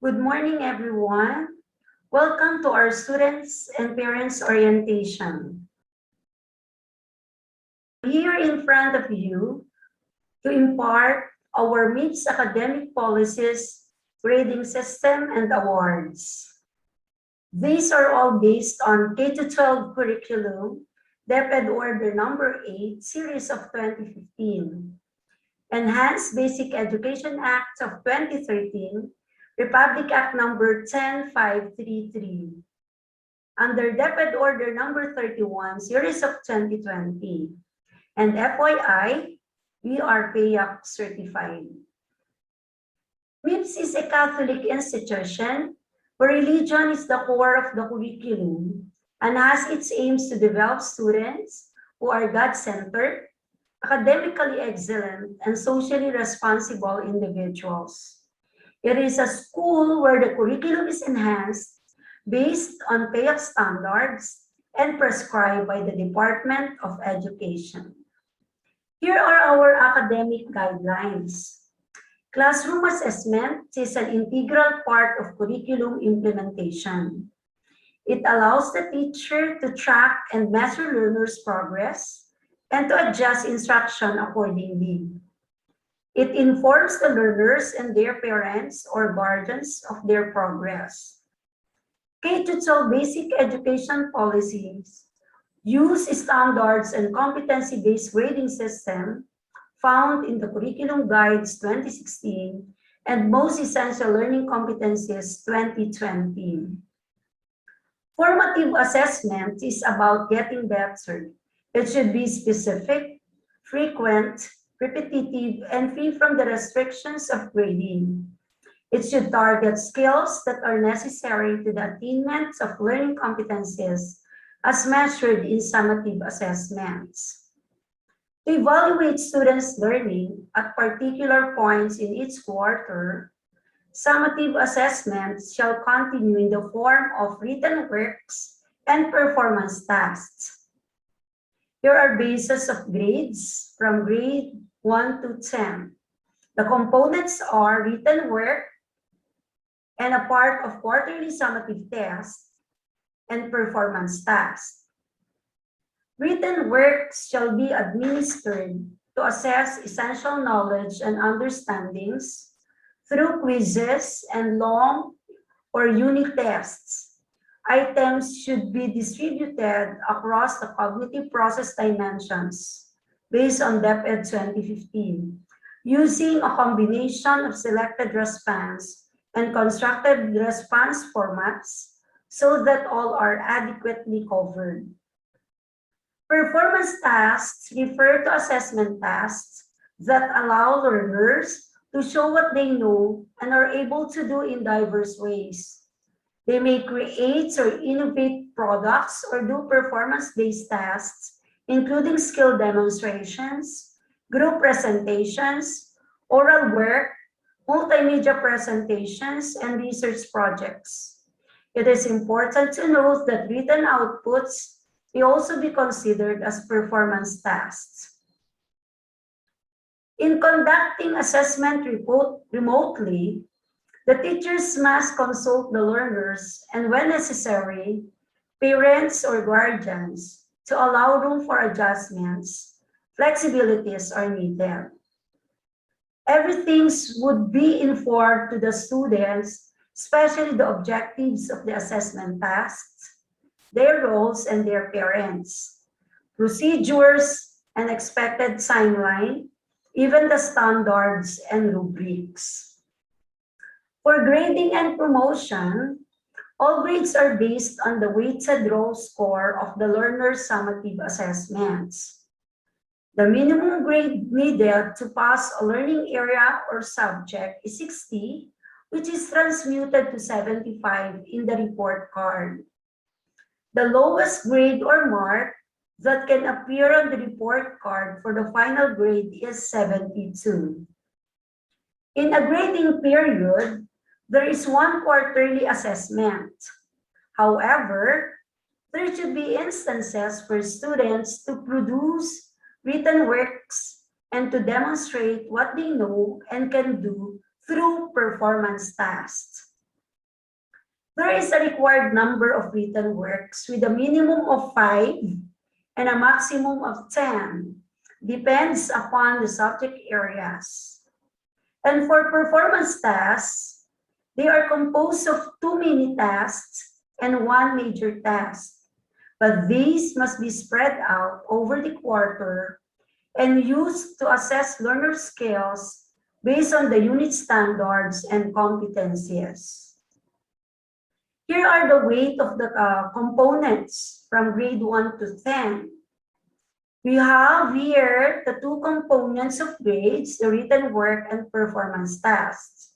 Good morning, everyone. Welcome to our Students and Parents Orientation. Here in front of you to impart our MIPSS academic policies, grading system, and awards. These are all based on K-12 curriculum, DEPED Order Number 8, Series of 2015, Enhanced Basic Education Act of 2013, Republic Act Number 10533, under DEPED Order Number 31, Series of 2020, and FYI, we are Teac certified. MIPSS is a Catholic institution where religion is the core of the curriculum and has its aims to develop students who are God-centered, academically excellent, and socially responsible individuals. It is a school where the curriculum is enhanced based on Teac standards and prescribed by the Department of Education. Here are our academic guidelines. Classroom assessment is an integral part of curriculum implementation. It allows the teacher to track and measure learners' progress and to adjust instruction accordingly. It informs the learners and their parents or guardians of their progress. K-12 basic education policies use standards and competency-based grading system found in the Curriculum Guides 2016 and Most Essential Learning Competencies 2020. Formative assessment is about getting better. It should be specific, frequent, repetitive, and free from the restrictions of grading. It should target skills that are necessary to the attainment of learning competencies as measured in summative assessments. To evaluate students' learning at particular points in each quarter, summative assessments shall continue in the form of written works and performance tasks. Here are bases of grades from grade 1 to 10. The components are written work and a part of quarterly summative tests and performance tasks. Written works shall be administered to assess essential knowledge and understandings through quizzes and long or unit tests. Items should be distributed across the cognitive process dimensions based on DEPED 2015, using a combination of selected response and constructed response formats so that all are adequately covered. Performance tasks refer to assessment tasks that allow learners to show what they know and are able to do in diverse ways. They may create or innovate products or do performance-based tasks, including skill demonstrations, group presentations, oral work, multimedia presentations, and research projects. It is important to note that written outputs may also be considered as performance tasks. In conducting assessment remotely, the teachers must consult the learners and, when necessary, parents or guardians to allow room for adjustments. Flexibilities are needed. Everything would be informed to the students, especially the objectives of the assessment tasks, their roles and their parents, procedures and expected timeline, even the standards and rubrics. For grading and promotion, all grades are based on the weighted roll score of the learner's summative assessments. The minimum grade needed to pass a learning area or subject is 60, which is transmuted to 75 in the report card. The lowest grade or mark that can appear on the report card for the final grade is 72. In a grading period, there is one quarterly assessment. However, there should be instances for students to produce written works and to demonstrate what they know and can do through performance tasks. There is a required number of written works with a minimum of 5 and a maximum of 10. Depends upon the subject areas. And for performance tasks, they are composed of 2 mini tasks and 1 major task. But these must be spread out over the quarter and used to assess learner skills based on the unit standards and competencies. Here are the weight of the components from grade 1 to 10. We have here the 2 components of grades, the written work and performance tasks.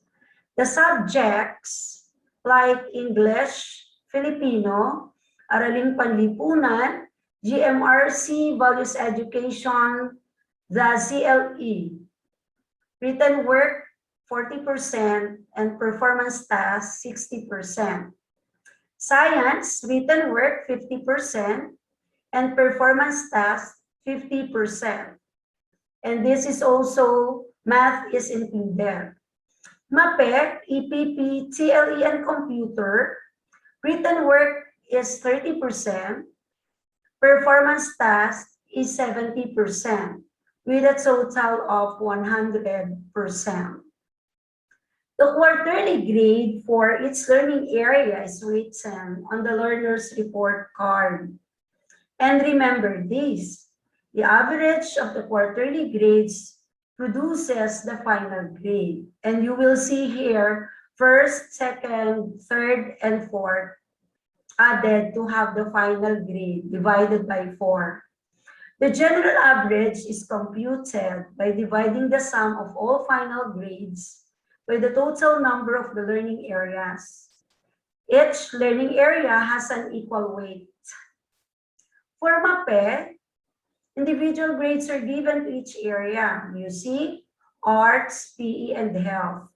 The subjects like English, Filipino, Araling Panlipunan, GMRC, Values Education, the CLE. Written work 40% and performance tasks 60%. Science, written work 50% and performance tasks 50%. And this is also, math is included. MAPEC, EPP, TLE, and computer, written work is 30%, performance task is 70%, with a total of 100%. The quarterly grade for its learning area is written on the learner's report card. And remember this, the average of the quarterly grades produces the final grade. And you will see here, first, second, third, and fourth added to have the final grade divided by 4. The general average is computed by dividing the sum of all final grades by the total number of the learning areas. Each learning area has an equal weight. For MAPE, individual grades are given to each area: music, arts, PE, and health.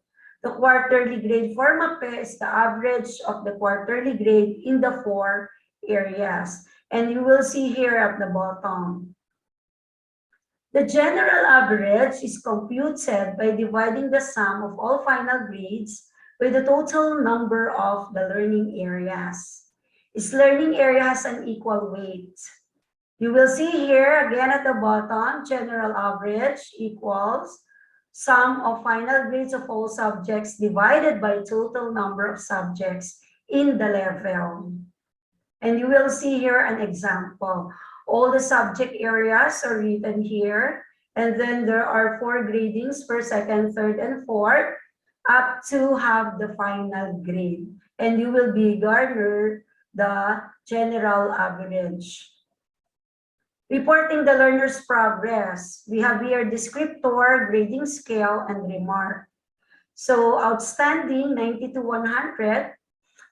The quarterly grade for MAPE is the average of the quarterly grade in the 4 areas. And you will see here at the bottom. The general average is computed by dividing the sum of all final grades by the total number of the learning areas. Each learning area has an equal weight. You will see here again at the bottom, general average equals sum of final grades of all subjects divided by total number of subjects in the level. And you will see here an example. All the subject areas are written here, and then there are 4 gradings for second, third, and fourth, up to have the final grade. And you will be garnered the general average. Reporting the learner's progress. We have here descriptor, grading scale, and remark. So outstanding, 90 to 100.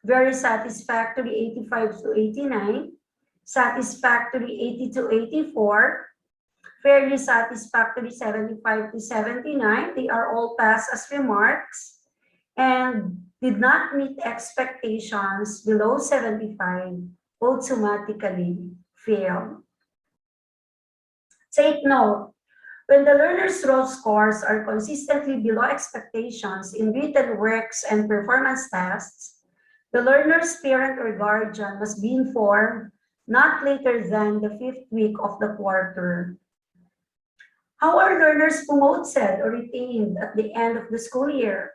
Very satisfactory, 85 to 89. Satisfactory, 80 to 84. Fairly satisfactory, 75 to 79. They are all passed as remarks. And did not meet expectations below 75, automatically fail. Take note, when the learner's raw scores are consistently below expectations in written works and performance tasks, the learner's parent or guardian must be informed not later than the 5th week of the quarter. How are learners promoted or retained at the end of the school year?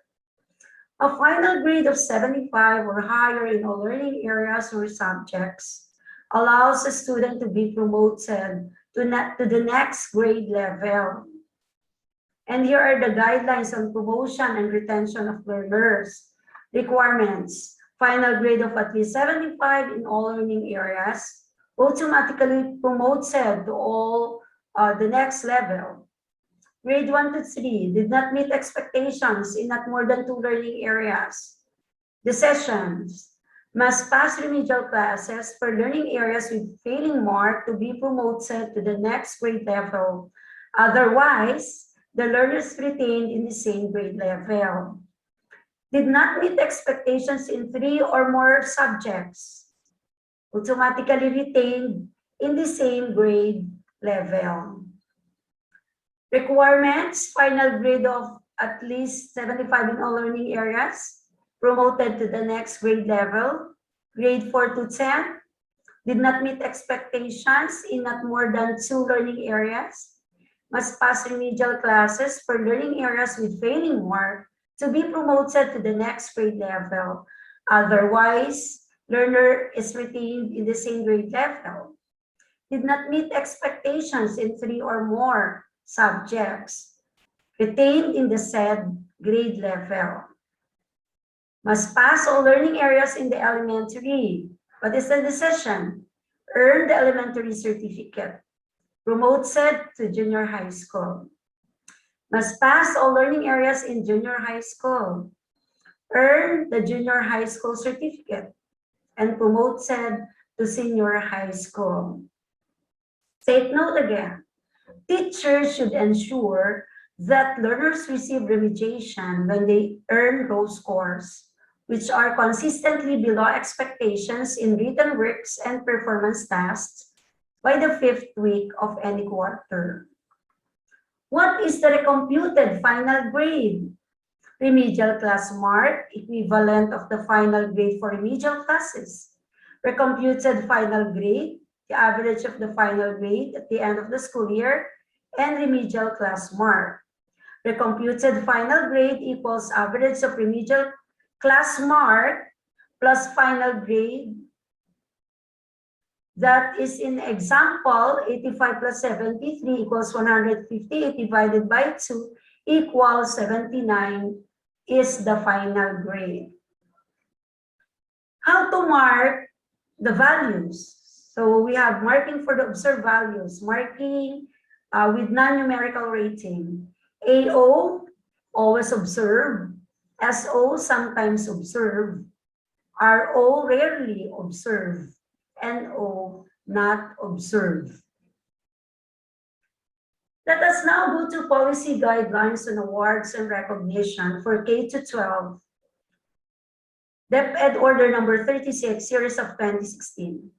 A final grade of 75 or higher in all learning areas or subjects allows a student to be promoted to the next grade level. And here are the guidelines on promotion and retention of learners. Requirements: final grade of at least 75 in all learning areas, automatically promoted to all the next level. Grade 1 to 3 did not meet expectations in not more than 2 learning areas. The sessions must pass remedial classes for learning areas with failing mark to be promoted to the next grade level. Otherwise, the learners retained in the same grade level. Did not meet expectations in 3 or more subjects, automatically retained in the same grade level. Requirements: final grade of at least 75 in all learning areas, promoted to the next grade level, grade 4 to 10, did not meet expectations in not more than 2 learning areas, must pass remedial classes for learning areas with failing mark to be promoted to the next grade level. Otherwise, learner is retained in the same grade level. Did not meet expectations in 3 or more subjects, retained in the said grade level. Must pass all learning areas in the elementary. What is the decision? Earn the elementary certificate. Promoted to junior high school. Must pass all learning areas in junior high school. Earn the junior high school certificate and promoted to senior high school. Take note again. Teachers should ensure that learners receive remediation when they earn low scores, which are consistently below expectations in written works and performance tasks by the 5th week of any quarter. What is the recomputed final grade? Remedial class mark, equivalent of the final grade for remedial classes. Recomputed final grade, the average of the final grade at the end of the school year, and remedial class mark. Recomputed final grade equals average of remedial class mark plus final grade. That is in example, 85 plus 73 equals 158 divided by 2 equals 79 is the final grade. How to mark the values? So we have marking for the observed values, marking with non-numerical rating. AO, always observe. SO, sometimes observe. RO, rarely observe. NO, not observe. Let us now go to policy guidelines on awards and recognition for K-12. DEPED Order number 36, series of 2016.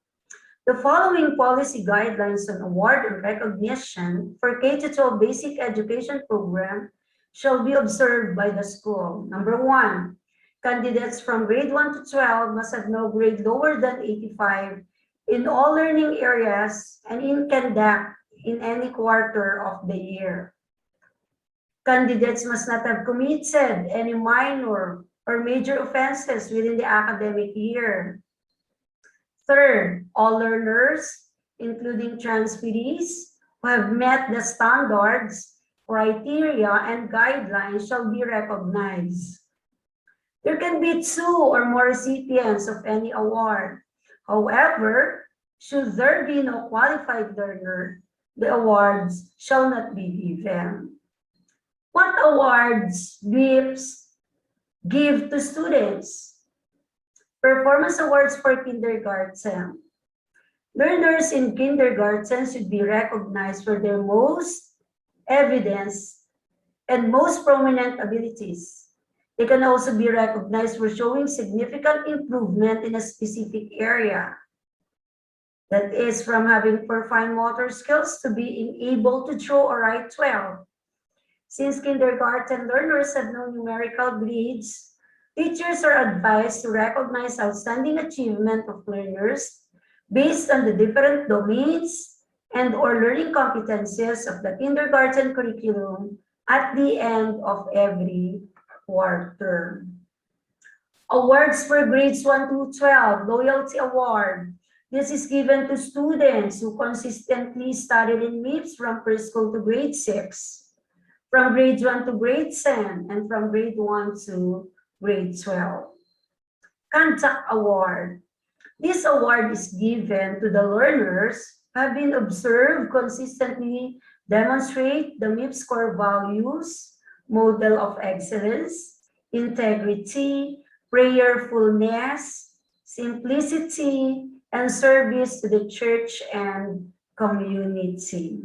The following policy guidelines on award and recognition for K-12 basic education program shall be observed by the school. Number 1, candidates from grade 1 to 12 must have no grade lower than 85 in all learning areas and in conduct in any quarter of the year. Candidates must not have committed any minor or major offenses within the academic year. Third, all learners, including transferees who have met the standards, criteria, and guidelines shall be recognized. There can be 2 or more recipients of any award. However, should there be no qualified learner, the awards shall not be given. What awards MIPSS give to students? Performance awards for kindergarten. Learners in kindergarten should be recognized for their most evidence and most prominent abilities. They can also be recognized for showing significant improvement in a specific area. That is from having poor fine motor skills to being able to draw or write well. Since kindergarten learners have no numerical grades, teachers are advised to recognize outstanding achievement of learners based on the different domains and or learning competencies of the kindergarten curriculum at the end of every quarter. Awards for grades 1 to 12, Loyalty Award. This is given to students who consistently studied in MIPSS from preschool to grade 6, from grade 1 to grade 10, and from grade 1 to grade 12. Contact Award. This award is given to the learners who have been observed consistently demonstrate the MIPSS core values, model of excellence, integrity, prayerfulness, simplicity, and service to the church and community.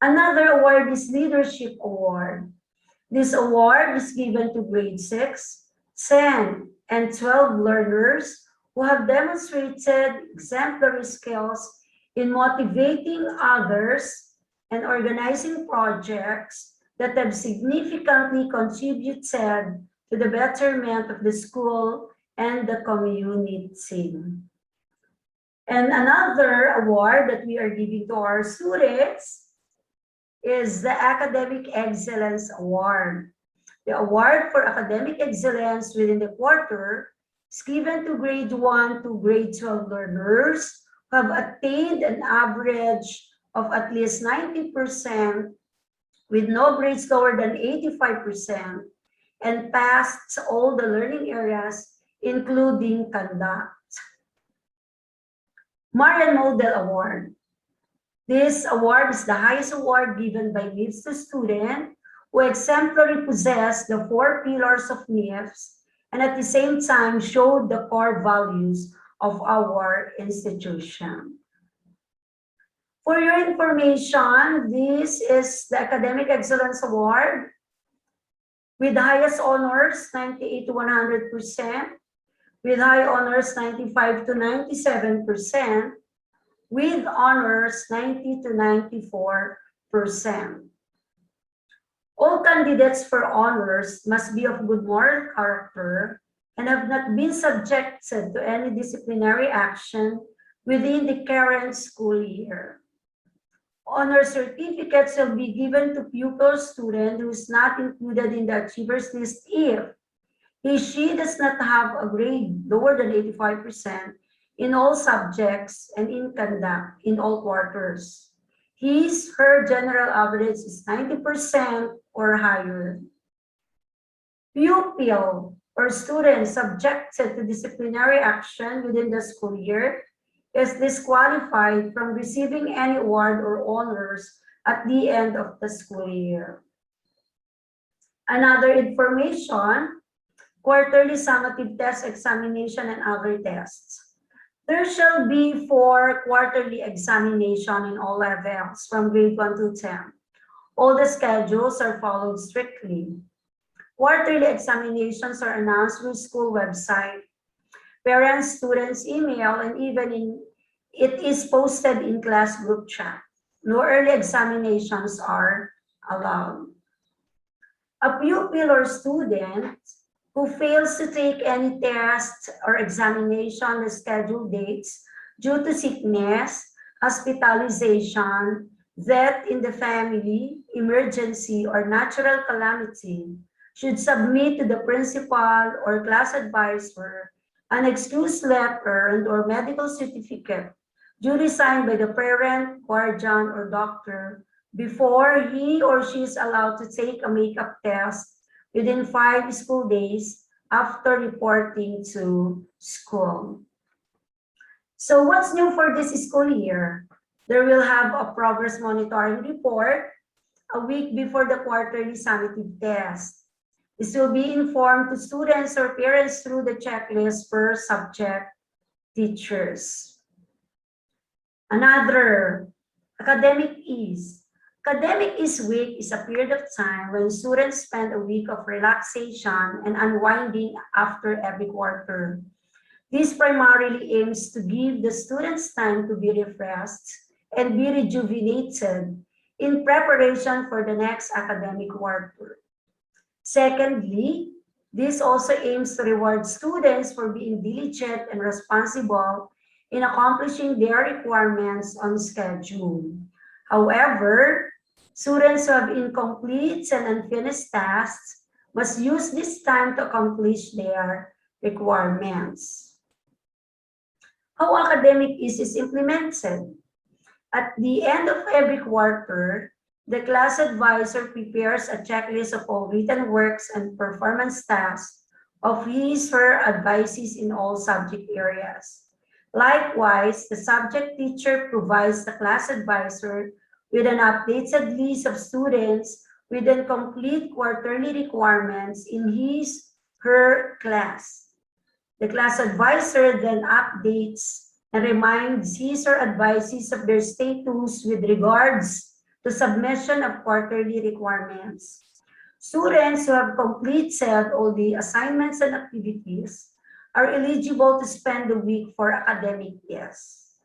Another award is Leadership Award. This award is given to grade 6, 10, and 12 learners who have demonstrated exemplary skills in motivating others and organizing projects that have significantly contributed to the betterment of the school and the community. And another award that we are giving to our students is the Academic Excellence Award. The award for academic excellence within the quarter is given to grade 1 to grade 12 learners who have attained an average of at least 90% with no grades lower than 85% and passed all the learning areas, including conduct. Marian Model Award. This award is the highest award given by MIPSS to students who exemplary possess the 4 pillars of MIPSS and at the same time showed the core values of our institution. For your information, this is the Academic Excellence Award with highest honors 98 to 100%, with high honors 95 to 97%, with honors 90 to 94%. All candidates for honors must be of good moral character and have not been subjected to any disciplinary action within the current school year. Honor certificates will be given to pupil student who is not included in the achievers list if she does not have a grade lower than 85% in all subjects and in conduct in all quarters. Her general average is 90% or higher. Pupil or student subjected to disciplinary action within the school year is disqualified from receiving any award or honors at the end of the school year. Another information, quarterly summative test examination and other tests. There shall be 4 quarterly examination in all levels from grade 1 to 10. All the schedules are followed strictly. Quarterly examinations are announced through school website, parents, students, email, and even it is posted in class group chat. No early examinations are allowed. A pupil or student who fails to take any test or examination on the scheduled dates due to sickness, hospitalization, death in the family, emergency, or natural calamity should submit to the principal or class advisor an excuse letter and or medical certificate duly signed by the parent, guardian, or doctor before he or she is allowed to take a makeup test within 5 school days after reporting to school. So what's new for this school year? There will have a progress monitoring report a week before the quarterly summative test. This will be informed to students or parents through the checklist per subject teachers. Another, academic ease. Academic Ease Week is a period of time when students spend a week of relaxation and unwinding after every quarter. This primarily aims to give the students time to be refreshed and be rejuvenated in preparation for the next academic quarter. Secondly, this also aims to reward students for being diligent and responsible in accomplishing their requirements on schedule. However, students who have incomplete and unfinished tasks must use this time to accomplish their requirements. How academic is implemented? At the end of every quarter, the class advisor prepares a checklist of all written works and performance tasks of his/her advisees in all subject areas. Likewise, the subject teacher provides the class advisor with an updated list of students with incomplete quarterly requirements in his/her class. The class advisor then updates and reminds his or advisees of their status with regards to submission of quarterly requirements. Students who have completed all the assignments and activities are eligible to spend the week for academic tests.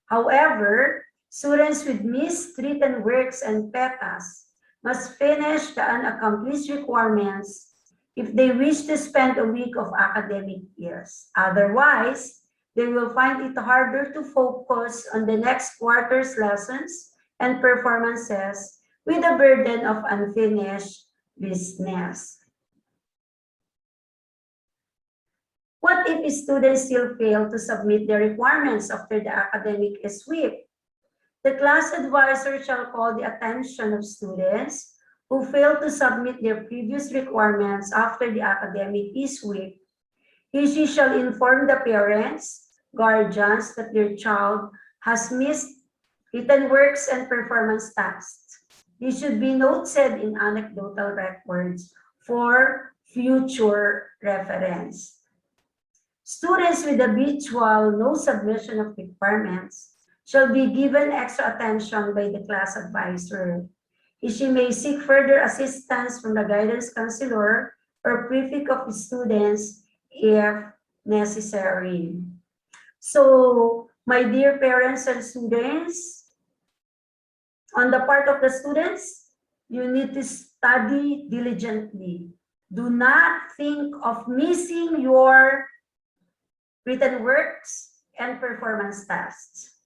However, students with missed written works and PETAs must finish the unaccomplished requirements if they wish to spend a week of academic years. Otherwise, they will find it harder to focus on the next quarter's lessons and performances with the burden of unfinished business. What if students still fail to submit their requirements after the academic is week? The class advisor shall call the attention of students who fail to submit their previous requirements after the academic is week. She shall inform the parents, guardians that their child has missed written works and performance tasks. This should be noted in anecdotal records for future reference. Students with habitual no submission of requirements shall be given extra attention by the class advisor. She may seek further assistance from the guidance counselor or prefect of the students if necessary. So, my dear parents and students, on the part of the students, you need to study diligently. Do not think of missing your written works and performance tasks.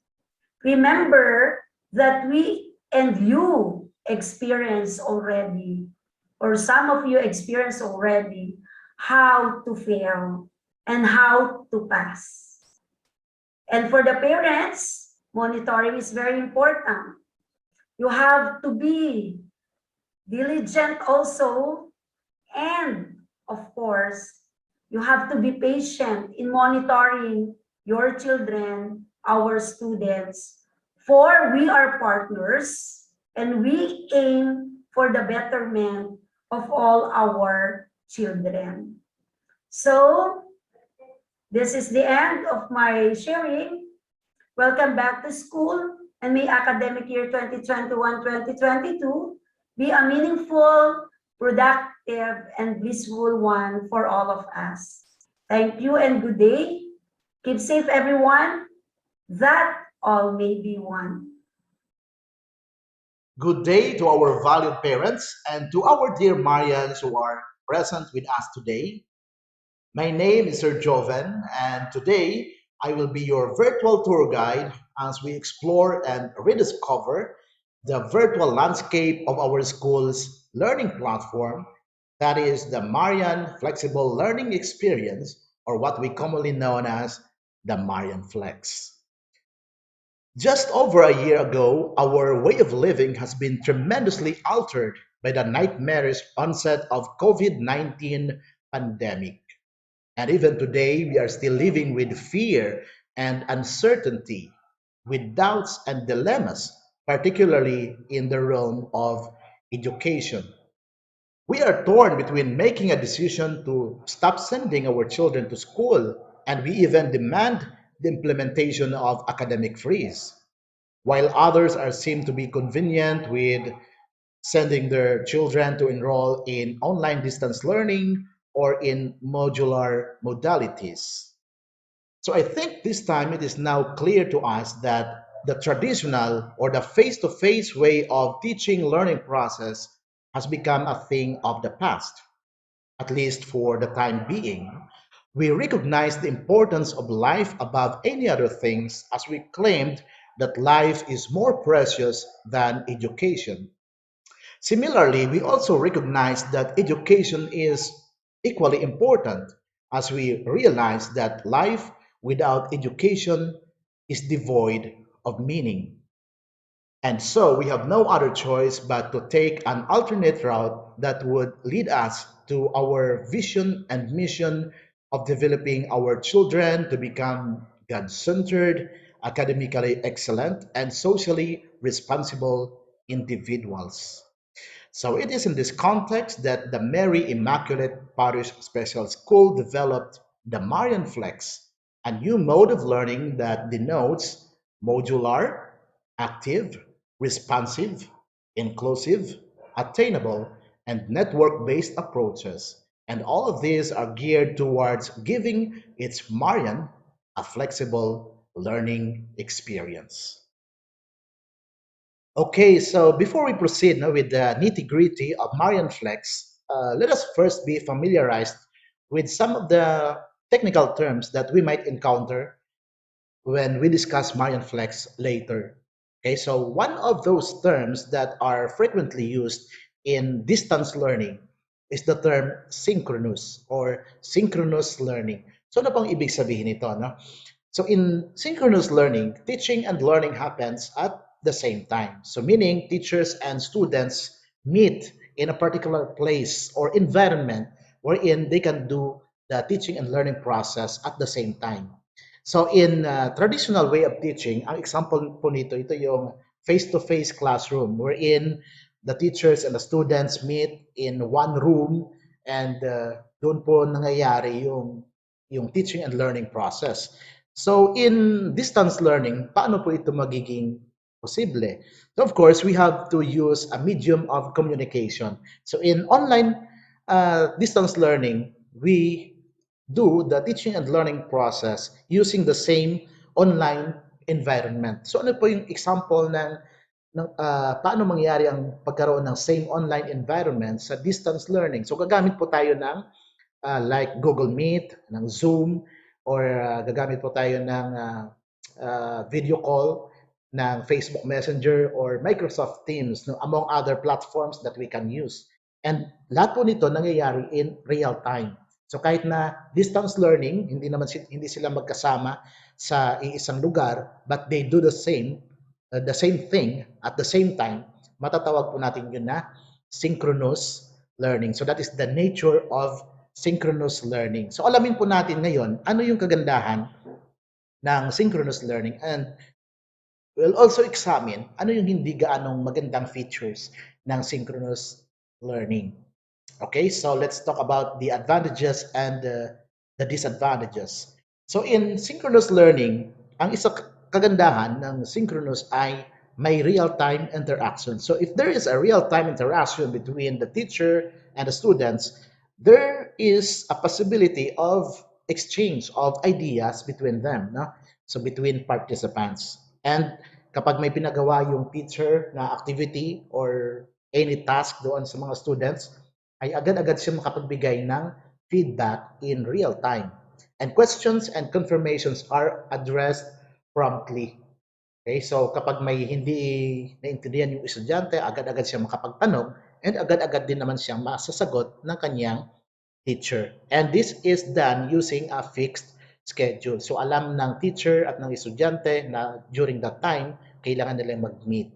Remember that we and you experience already, or some of you experience already, how to fail and how to pass. And for the parents, monitoring is very important. You have to be diligent also, and of course, you have to be patient in monitoring your children, our students, for we are partners and we aim for the betterment of all our children. So, this is the end of my sharing. Welcome back to school, and may academic year 2021-2022 be a meaningful, productive, and blissful one for all of us. Thank you and good day. Keep safe, everyone. That all may be one. Good day to our valued parents and to our dear Marians who are present with us today. My name is Sir Joven, and today I will be your virtual tour guide as we explore and rediscover the virtual landscape of our school's learning platform, that is the Marian Flexible Learning Experience, or what we commonly known as the Marian Flex. Just over a year ago, our way of living has been tremendously altered by the nightmarish onset of COVID-19 pandemic. And even today, we are still living with fear and uncertainty, with doubts and dilemmas, particularly in the realm of education. We are torn between making a decision to stop sending our children to school, and we even demand the implementation of academic freeze, while others are seem to be convenient with sending their children to enroll in online distance learning or in modular modalities. So I think this time it is now clear to us that the traditional or the face-to-face way of teaching learning process has become a thing of the past, at least for the time being. We recognize the importance of life above any other things as we claimed that life is more precious than education. Similarly, we also recognize that education is equally important as we realize that life without education is devoid of meaning. And so we have no other choice but to take an alternate route that would lead us to our vision and mission of developing our children to become God centered, academically excellent, and socially responsible individuals. So it is in this context that the Mary Immaculate Parish Special School developed the Marian Flex, a new mode of learning that denotes modular, active, responsive, inclusive, attainable, and network-based approaches. And all of these are geared towards giving its Marian a flexible learning experience. Okay, so before we proceed now with the nitty-gritty of Marian Flex, let us first be familiarized with some of the technical terms that we might encounter when we discuss Marian flex later. Okay, so one of those terms that are frequently used in distance learning is the term synchronous or synchronous learning. So ano pang ibig sabihin nito, no? So in synchronous learning, teaching and learning happens at the same time. So meaning teachers and students meet in a particular place or environment wherein they can do the teaching and learning process at the same time. So in traditional way of teaching, ang example po nito, ito yung face-to-face classroom wherein the teachers and the students meet in one room and doon po nangyayari yung teaching and learning process. So in distance learning, paano po ito magiging posible? So of course, we have to use a medium of communication. So in online distance learning, we do the teaching and learning process using the same online environment. So ano po yung example ng paano mangyayari ang pagkaroon ng same online environment sa distance learning? So gagamit po tayo ng like Google Meet, ng Zoom, or gagamit po tayo ng video call ng Facebook Messenger or Microsoft Teams, no, among other platforms that we can use. And lahat po nito nangyayari in real time. So kahit na distance learning, hindi sila magkasama sa iisang lugar, but they do the same thing at the same time, matatawag po natin yun na synchronous learning. So that is the nature of synchronous learning. So alamin po natin ngayon ano yung kagandahan ng synchronous learning, and we'll also examine ano yung hindi gaanong magandang features ng synchronous learning. Okay, so let's talk about the advantages and the disadvantages. So in synchronous learning, ang isa kagandahan ng synchronous ay may real-time interaction. So if there is a real-time interaction between the teacher and the students, there is a possibility of exchange of ideas between them, no? So between participants. And kapag may pinagawa yung teacher na activity or any task doon sa mga students, ay agad-agad siya makapagbigay ng feedback in real time. And questions and confirmations are addressed promptly. Okay, so kapag may hindi naintindihan yung estudyante, agad-agad siya makapagtanong and agad-agad din naman siyang masasagot ng kanyang teacher. And this is done using a fixed schedule. So alam ng teacher at ng estudyante na during that time, kailangan nilang mag-meet.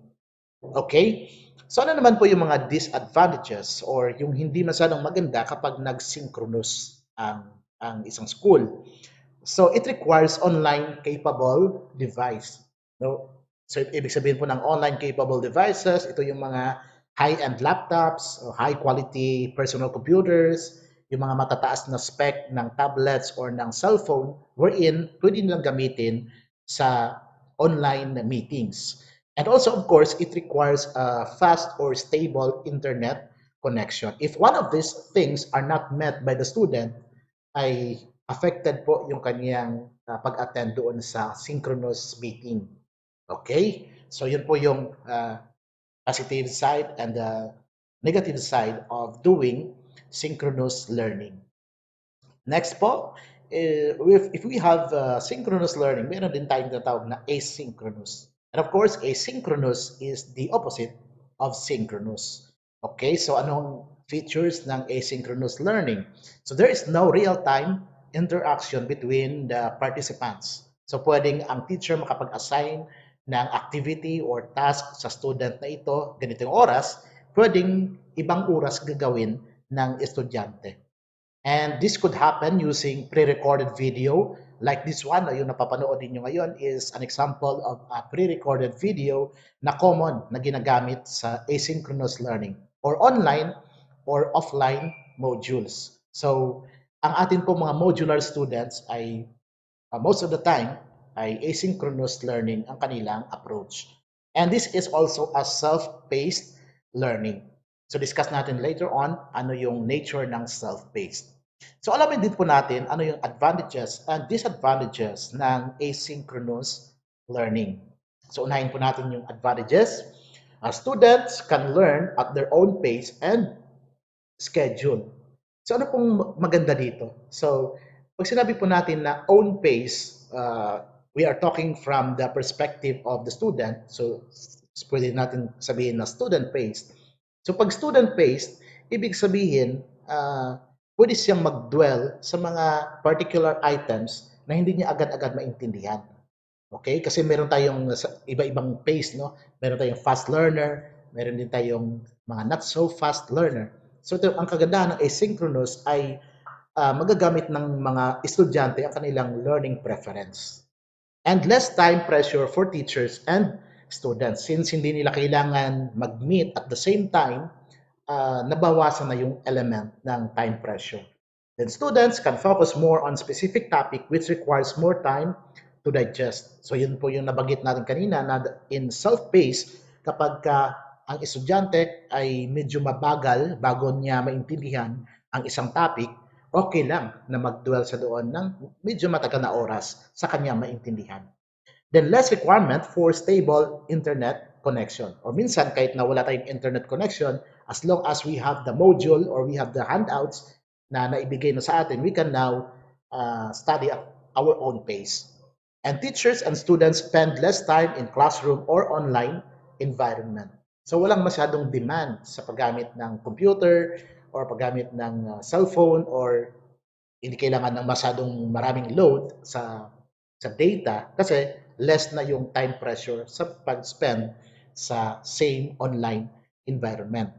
Okay? So ano naman po yung mga disadvantages or yung hindi masyadong maganda kapag nag-synchronous ang isang school? So it requires online capable device. No? So ibig sabihin po ng online capable devices, ito yung mga high-end laptops, o high quality personal computers, yung mga matataas na spec ng tablets or ng cellphone wherein pwede nilang gamitin sa online meetings. And also, of course, it requires a fast or stable internet connection. If one of these things are not met by the student, ay affected po yung kaniyang pag-attend doon sa synchronous meeting. Okay? So yun po yung positive side and the negative side of doing synchronous learning. Next po, if we have synchronous learning, meron din tayong tinatawag na asynchronous. And of course, asynchronous is the opposite of synchronous. Okay, so anong features ng asynchronous learning? So there is no real-time interaction between the participants. So pwedeng ang teacher makapag-assign ng activity or task sa student na ito, ganitong oras, pwedeng ibang oras gagawin ng estudyante. And this could happen using pre-recorded video like this one na yung napapanood ninyo ngayon is an example of a pre-recorded video na common na ginagamit sa asynchronous learning or online or offline modules. So, ang atin po mga modular students ay most of the time ay asynchronous learning ang kanilang approach. And this is also a self-paced learning. So discuss natin later on ano yung nature ng self-paced. So alamin din po natin ano yung advantages and disadvantages ng asynchronous learning. So unahin po natin yung advantages. Students can learn at their own pace and schedule. So ano pong maganda dito? So pag sinabi po natin na own pace, we are talking from the perspective of the student. So pwede natin sabihin na student-paced. So pag student-paced, ibig sabihin, pwede siyang mag-dwell sa mga particular items na hindi niya agad-agad maintindihan. Okay? Kasi meron tayong iba-ibang pace, no? Meron tayong fast learner, meron din tayong mga not so fast learner. So ito, ang kagandahan ng asynchronous ay magagamit ng mga estudyante ang kanilang learning preference. And less time pressure for teachers and students since hindi nila kailangan mag-meet at the same time, nabawasan na yung element ng time pressure. Then students can focus more on specific topic which requires more time to digest. So yun po yung nabanggit natin kanina na in self-paced, kapag ang estudyante ay medyo mabagal bago niya maintindihan ang isang topic, okay lang na mag-dwell sa doon ng medyo matagal na oras sa kanya maintindihan. Then less requirement for stable internet connection. O minsan kahit na wala tayong internet connection, as long as we have the module or we have the handouts na naibigay na sa atin, we can now study at our own pace. And teachers and students spend less time in classroom or online environment. So walang masyadong demand sa paggamit ng computer or paggamit ng cellphone or hindi kailangan ng masyadong maraming load sa data kasi less na yung time pressure sa pag-spend sa same online environment.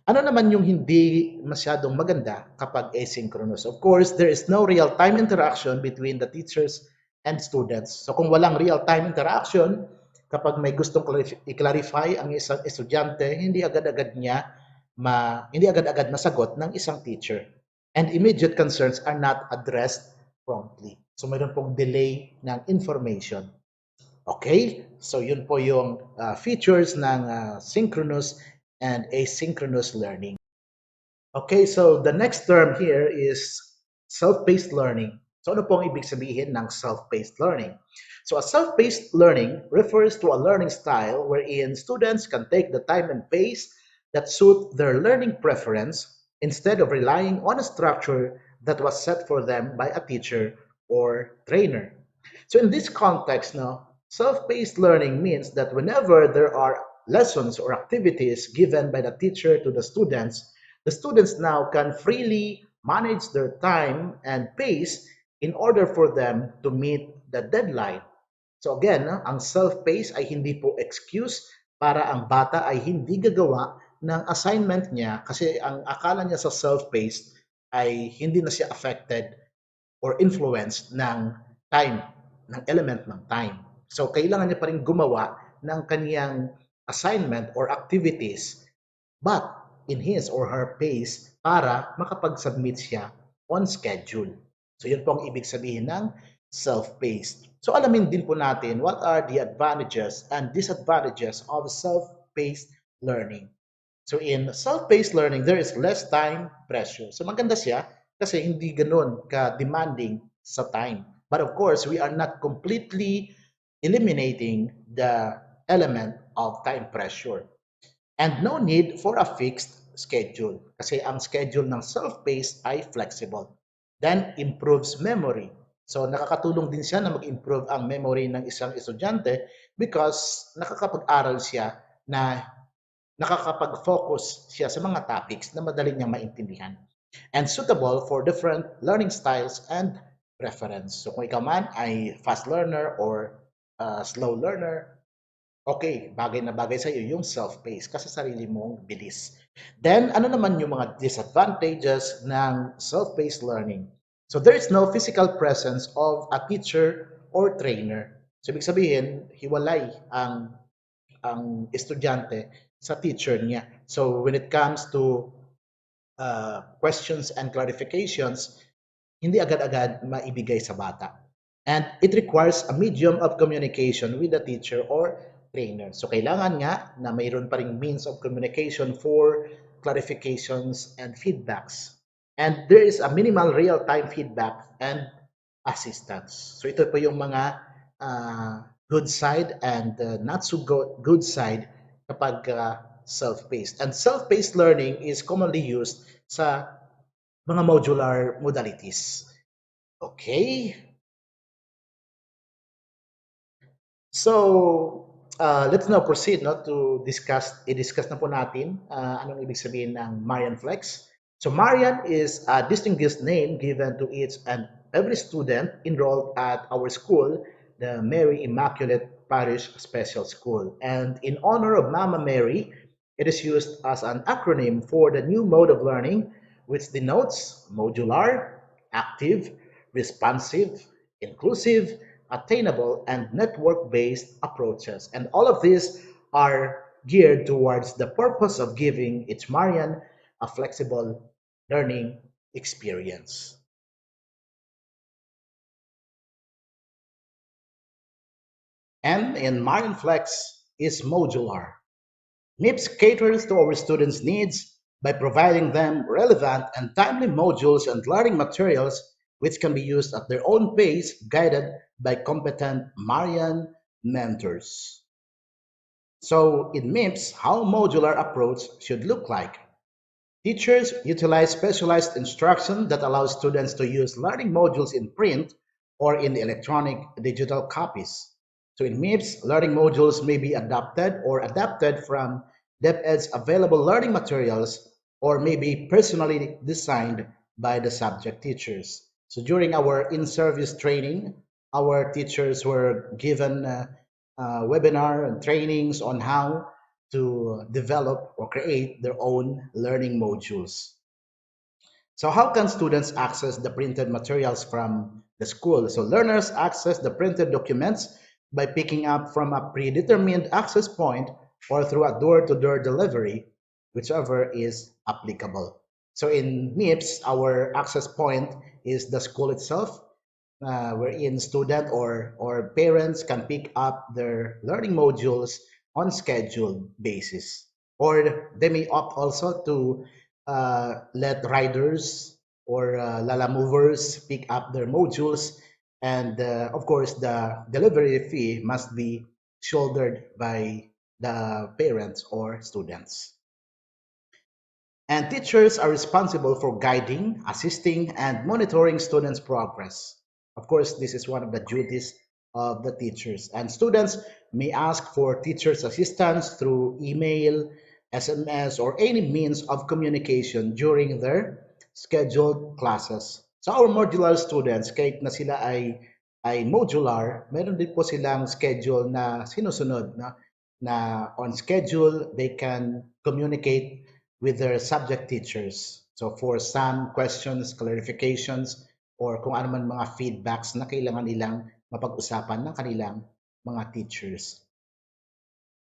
Ano naman yung hindi masyadong maganda kapag asynchronous? Of course, there is no real-time interaction between the teachers and students. So kung walang real-time interaction, kapag may gustong i-clarify ang isang estudyante, hindi agad-agad masagot ng isang teacher. And immediate concerns are not addressed promptly. So mayroon pong delay ng information. Okay? So yun po yung features ng synchronous and asynchronous learning. Okay, so the next term here is self-paced learning. So ano pong ibig sabihin ng self-paced learning? So a self-paced learning refers to a learning style wherein students can take the time and pace that suit their learning preference instead of relying on a structure that was set for them by a teacher or trainer. So in this context, no, self-paced learning means that whenever there are lessons or activities given by the teacher to the students now can freely manage their time and pace in order for them to meet the deadline. So again, ang self-paced ay hindi po excuse para ang bata ay hindi gagawa ng assignment niya kasi ang akala niya sa self-paced ay hindi na siya affected or influenced ng time, ng element ng time. So kailangan niya pa rin gumawa ng kaniyang assignment or activities but in his or her pace para makapag-submit siya on schedule. So yun po ang ibig sabihin ng self-paced. So alamin din po natin what are the advantages and disadvantages of self-paced learning. So in self-paced learning, there is less time pressure. So maganda siya kasi hindi ganun ka-demanding sa time. But of course, we are not completely eliminating the element of time pressure. And no need for a fixed schedule kasi ang schedule ng self-paced ay flexible. Then improves memory. So nakakatulong din siya na mag-improve ang memory ng isang estudyante because nakakapag-aral siya na nakakapag-focus siya sa mga topics na madali niyang maintindihan and suitable for different learning styles and preference. So kung ikaw man ay fast learner or slow learner, okay, bagay na bagay sa iyo yung self-paced kasi sarili mong bilis. Then, ano naman yung mga disadvantages ng self-paced learning? So, there is no physical presence of a teacher or trainer. So, ibig sabihin, hiwalay ang estudyante sa teacher niya. So, when it comes to questions and clarifications, hindi agad-agad maibigay sa bata. And it requires a medium of communication with the teacher or trainer. So kailangan nga na mayroon pa ring means of communication for clarifications and feedbacks. And there is a minimal real-time feedback and assistance. So ito po yung mga good side and not so good side kapag self-paced. And self-paced learning is commonly used sa mga modular modalities. Okay? So, let's now proceed no, to i-discuss na po natin anong ibig sabihin ng Marian Flex. So, Marian is a distinguished name given to each and every student enrolled at our school, the Mary Immaculate Parish Special School. And in honor of Mama Mary, it is used as an acronym for the new mode of learning, which denotes modular, active, responsive, inclusive, attainable, and network-based approaches. And all of these are geared towards the purpose of giving each Marian a flexible learning experience. And in Marian Flex is modular. MIPS caters to our students' needs by providing them relevant and timely modules and learning materials which can be used at their own pace, guided by competent Marian mentors. So in MIPS, how modular approach should look like. Teachers utilize specialized instruction that allows students to use learning modules in print or in electronic digital copies. So in MIPS, learning modules may be adapted from DepEd's available learning materials or may be personally designed by the subject teachers. So during our in-service training, our teachers were given webinar and trainings on how to develop or create their own learning modules. So how can students access the printed materials from the school? So learners access the printed documents by picking up from a predetermined access point or through a door-to-door delivery, whichever is applicable. So in MIPS, our access point is the school itself, wherein student or parents can pick up their learning modules on scheduled basis. Or they may opt also to let riders or lala movers pick up their modules. And of course, the delivery fee must be shouldered by the parents or students. And teachers are responsible for guiding, assisting, and monitoring students' progress. Of course, this is one of the duties of the teachers. And students may ask for teachers' assistance through email, SMS, or any means of communication during their scheduled classes. So our modular students, kahit na sila ay modular, meron din po silang schedule na sinusunod na on schedule, they can communicate with their subject teachers. So for some questions, clarifications, or kung ano man mga feedbacks na kailangan nilang mapag-usapan ng kanilang mga teachers.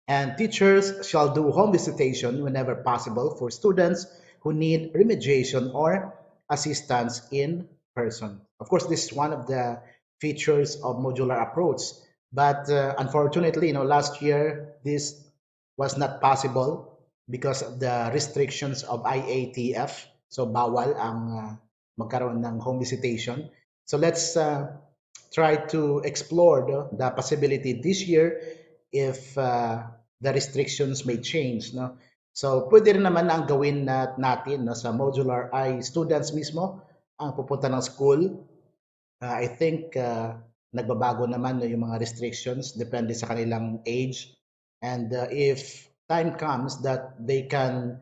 And teachers shall do home visitation whenever possible for students who need remediation or assistance in person. Of course, this is one of the features of modular approach. But unfortunately, last year this was not possible because of the restrictions of IATF. So bawal ang magkaroon ng home visitation. So let's try to explore the possibility this year if the restrictions may change. No? So pwede rin naman ang gawin natin sa modular ay students mismo ang pupunta ng school. I think nagbabago naman yung mga restrictions depende sa kanilang age. And if time comes that they can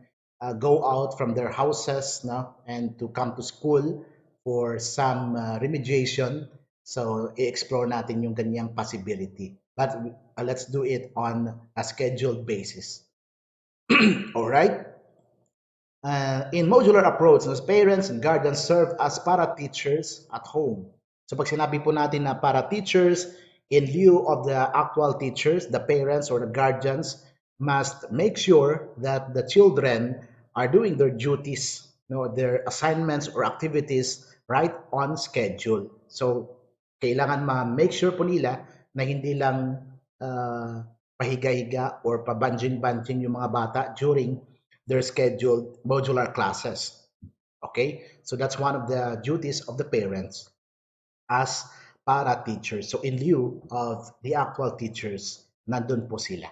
go out from their houses and to come to school for some remediation, so i-explore natin yung ganyang possibility. But let's do it on a scheduled basis. All right? In modular approach, as parents and guardians serve as para-teachers at home. So pag sinabi po natin na para-teachers, in lieu of the actual teachers, the parents or the guardians must make sure that the children are doing their duties, their assignments or activities right on schedule. So kailangan ma-make sure po nila na hindi lang pahiga-higa or pabanjing-banjing yung mga bata during their scheduled modular classes. Okay, so that's one of the duties of the parents as para teachers. So in lieu of the actual teachers, nandun po sila.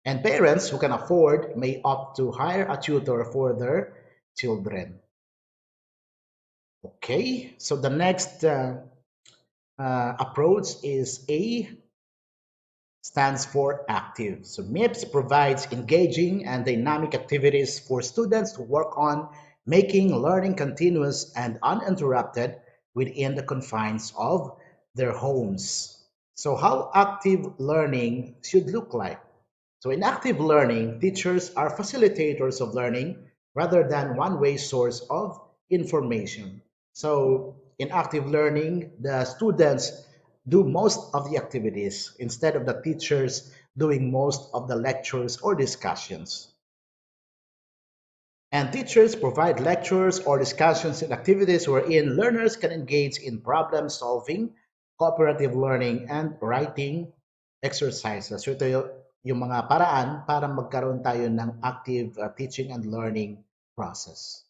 And parents who can afford may opt to hire a tutor for their children. Okay, so the next approach is A, stands for active. So MIPS provides engaging and dynamic activities for students to work on, making learning continuous and uninterrupted within the confines of their homes. So how active learning should look like? So in active learning, teachers are facilitators of learning rather than one-way source of information. So in active learning, the students do most of the activities instead of the teachers doing most of the lectures or discussions. And teachers provide lectures or discussions and activities wherein learners can engage in problem solving, cooperative learning, and writing exercises. So ito yung mga paraan para magkaroon tayo ng active teaching and learning process.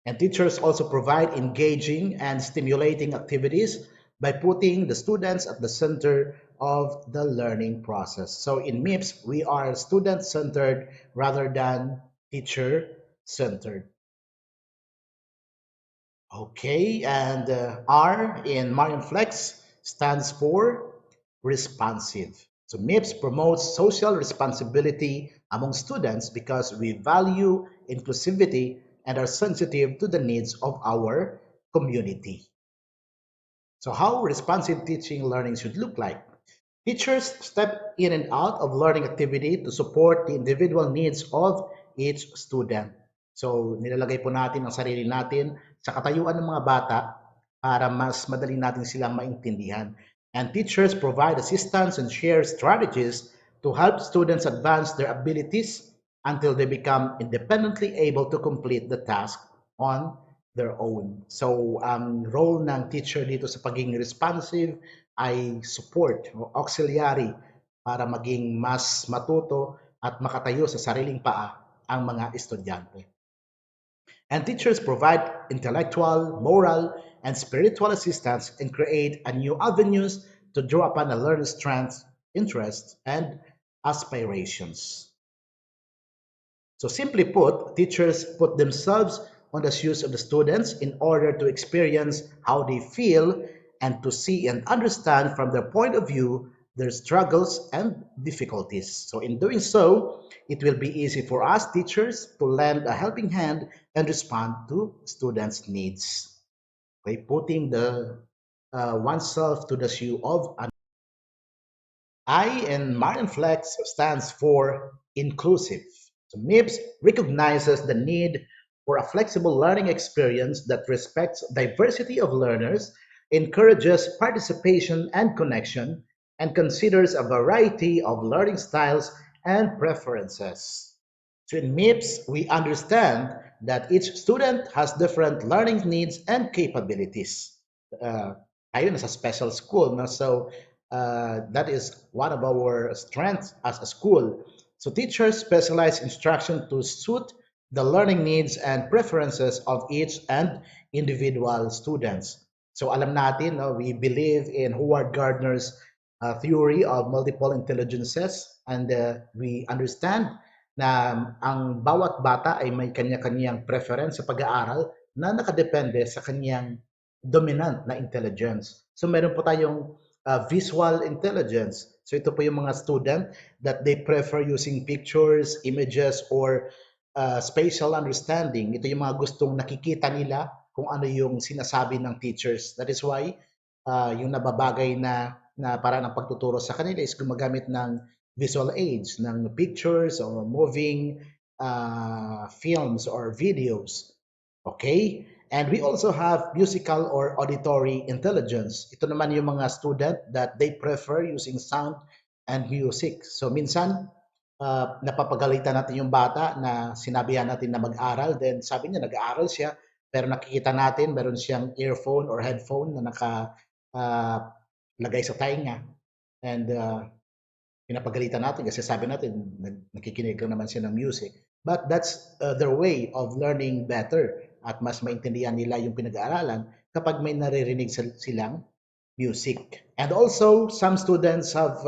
And teachers also provide engaging and stimulating activities by putting the students at the center of the learning process. So in MIPS, we are student-centered rather than teacher-centered. Okay, and R in Marian Flex stands for responsive. So MIPS promotes social responsibility among students because we value inclusivity and are sensitive to the needs of our community. So how responsive teaching learning should look like? Teachers step in and out of learning activity to support the individual needs of each student. So nilalagay po natin ang sarili natin sa katayuan ng mga bata para mas madali natin silang maintindihan. And teachers provide assistance and share strategies to help students advance their abilities until they become independently able to complete the task on their own. So ang role ng teacher dito sa pagiging responsive ay support o auxiliary para maging mas matuto at makatayo sa sariling paa ang mga estudyante. And teachers provide intellectual, moral, and spiritual assistance and create a new avenues to draw upon a learner's strengths, interests, and aspirations. So simply put, teachers put themselves on the shoes of the students in order to experience how they feel and to see and understand from their point of view their struggles and difficulties. So in doing so, it will be easy for us teachers to lend a helping hand and respond to students' needs by putting the oneself to the shoe of another. I in Martin Flex stands for inclusive. So MIPS recognizes the need for a flexible learning experience that respects diversity of learners, encourages participation and connection, and considers a variety of learning styles and preferences. So in MIPS, we understand that each student has different learning needs and capabilities. Uh, Tayo nasa special school, no? So that is one of our strengths as a school. So teachers specialize instruction to suit the learning needs and preferences of each and individual students. So alam natin, no, we believe in Howard Gardner's theory of multiple intelligences, and we understand na ang bawat bata ay may kanya-kanyang preference sa pag-aaral na nakadepende sa kanyang dominant na intelligence. So meron po tayong visual intelligence. So ito po yung mga student that they prefer using pictures, images, or spatial understanding. Ito yung mga gustong nakikita nila kung ano yung sinasabi ng teachers. That is why yung nababagay na para ng pagtuturo sa kanila is gumagamit ng visual aids, ng pictures or moving films or videos. Okay? And we also have musical or auditory intelligence. Ito naman yung mga student that they prefer using sound and music. So minsan, napapagalitan natin yung bata na sinabihan natin na mag-aral, then sabi niya nag-aaral siya, pero nakikita natin meron siyang earphone or headphone na lagay sa tainga. And pinapagalitan natin kasi sabi natin nakikinig lang naman siya ng music. But that's their way of learning better at mas maintindihan nila yung pinag-aaralan kapag may naririnig silang music. And also, some students have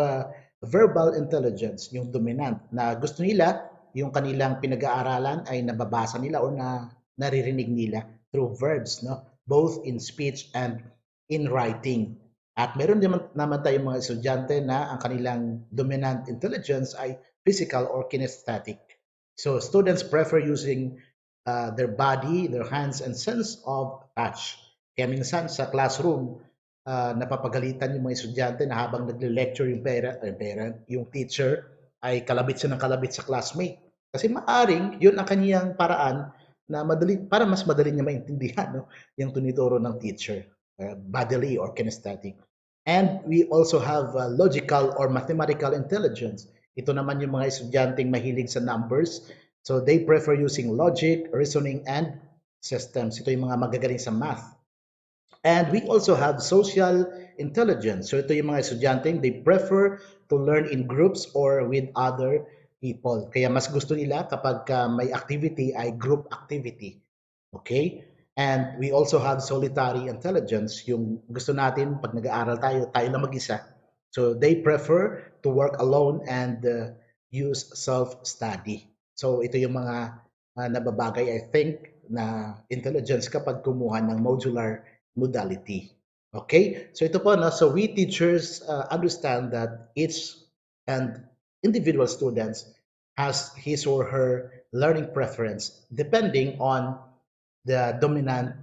verbal intelligence, yung dominant, na gusto nila yung kanilang pinag-aaralan ay nababasa nila o na naririnig nila through verbs, no? Both in speech and in writing. At meron naman tayong mga estudyante na ang kanilang dominant intelligence ay physical or kinesthetic. So students prefer using their body, their hands, and sense of touch. Kaya minsan sa classroom, napapagalitan yung mga estudyante na habang nagle-lecture yung teacher, ay kalabit siya ng kalabit sa classmate. Kasi maaring yun ang kaniyang paraan na madali, para mas madali niya maintindihan, no, yung tinuturo ng teacher, bodily or kinesthetic. And we also have logical or mathematical intelligence. Ito naman yung mga estudyanteng mahilig sa numbers. So they prefer using logic, reasoning, and systems. Ito yung mga magagaling sa math. And we also have social intelligence. So ito yung mga estudyanteng they prefer to learn in groups or with other people. Kaya mas gusto nila kapag may activity ay group activity. Okay? And we also have solitary intelligence. Yung gusto natin pag nag-aaral tayo, tayo lang mag-isa. So they prefer to work alone and use self-study. So ito yung mga nababagay, I think, na intelligence kapag kumuha ng modular modality. Okay? So ito po, no? So we teachers understand that each and individual students has his or her learning preference depending on the dominant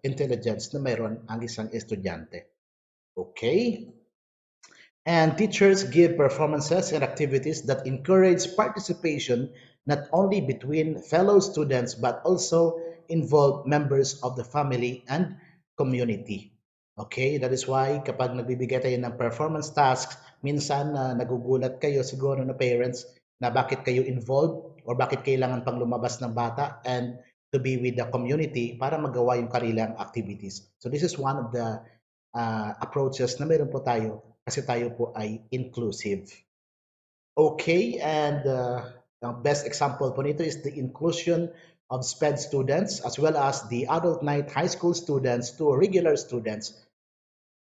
intelligence na mayroon ang isang estudyante. Okay? And teachers give performances and activities that encourage participation not only between fellow students but also involve members of the family and community. Okay, that is why kapag nagbibigay tayo ng performance tasks, minsan nagugulat kayo siguro na parents na bakit kayo involved or bakit kailangan pang lumabas ng bata and to be with the community para magawa yung kanilang activities. So this is one of the approaches na meron po tayo kasi tayo po ay inclusive. Okay, and the best example po nito is the inclusion of SPED students as well as the adult night high school students to regular students.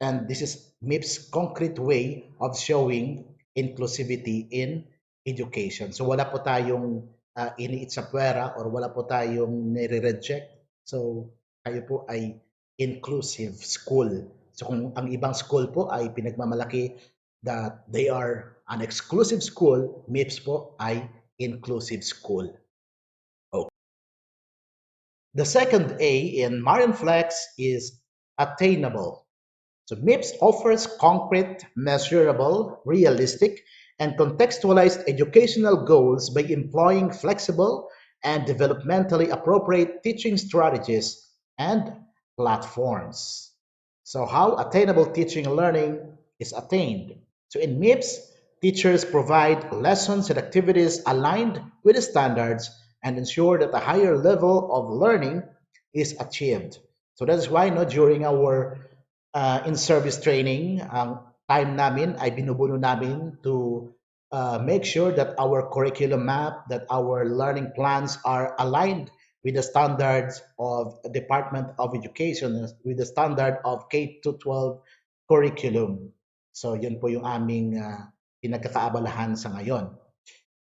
And this is MIPS concrete way of showing inclusivity in education. So wala po tayong iniit sa puwera or wala po tayong nire-reject. So tayo po ay inclusive school. So kung ang ibang school po ay pinagmamalaki that they are an exclusive school, MIPS po ay inclusive school. Okay. The second A in Marian Flex is attainable. So MIPS offers concrete, measurable, realistic, and contextualized educational goals by employing flexible and developmentally appropriate teaching strategies and platforms. So how attainable teaching and learning is attained. So in MIPS, teachers provide lessons and activities aligned with the standards and ensure that a higher level of learning is achieved. So that's why no, during our in-service training, ang time namin ay binubuno namin to make sure that our curriculum map, that our learning plans are aligned with the standards of Department of Education, with the standard of K to 12 curriculum. So yun po yung aming pinagkakaabalahan sa ngayon.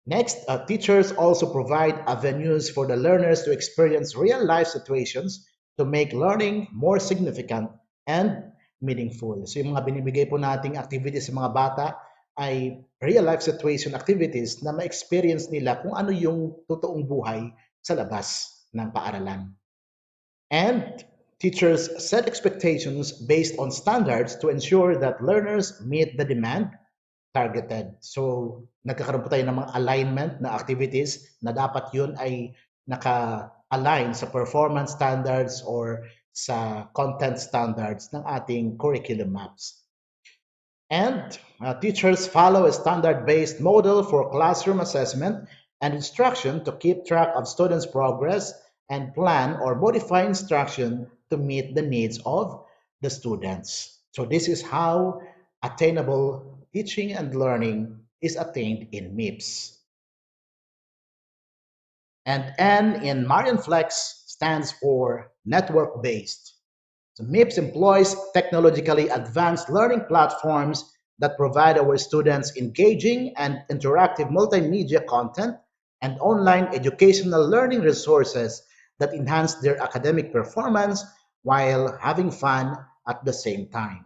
Next, teachers also provide avenues for the learners to experience real life situations to make learning more significant and meaningful. So yung mga binibigay po nating activities sa mga bata ay real life situation activities na ma-experience nila kung ano yung totoong buhay sa labas ng paaralan. And teachers set expectations based on standards to ensure that learners meet the demand targeted. So, nagkakaroon po tayo ng mga alignment na activities na dapat yun ay naka-align sa performance standards or sa content standards ng ating curriculum maps. And teachers follow a standard-based model for classroom assessment and instruction to keep track of students' progress and plan or modify instruction to meet the needs of the students. So this is how attainable teaching and learning is attained in MIPS. And N in Marian Flex stands for network-based. So MIPS employs technologically advanced learning platforms that provide our students engaging and interactive multimedia content and online educational learning resources that enhance their academic performance while having fun at the same time.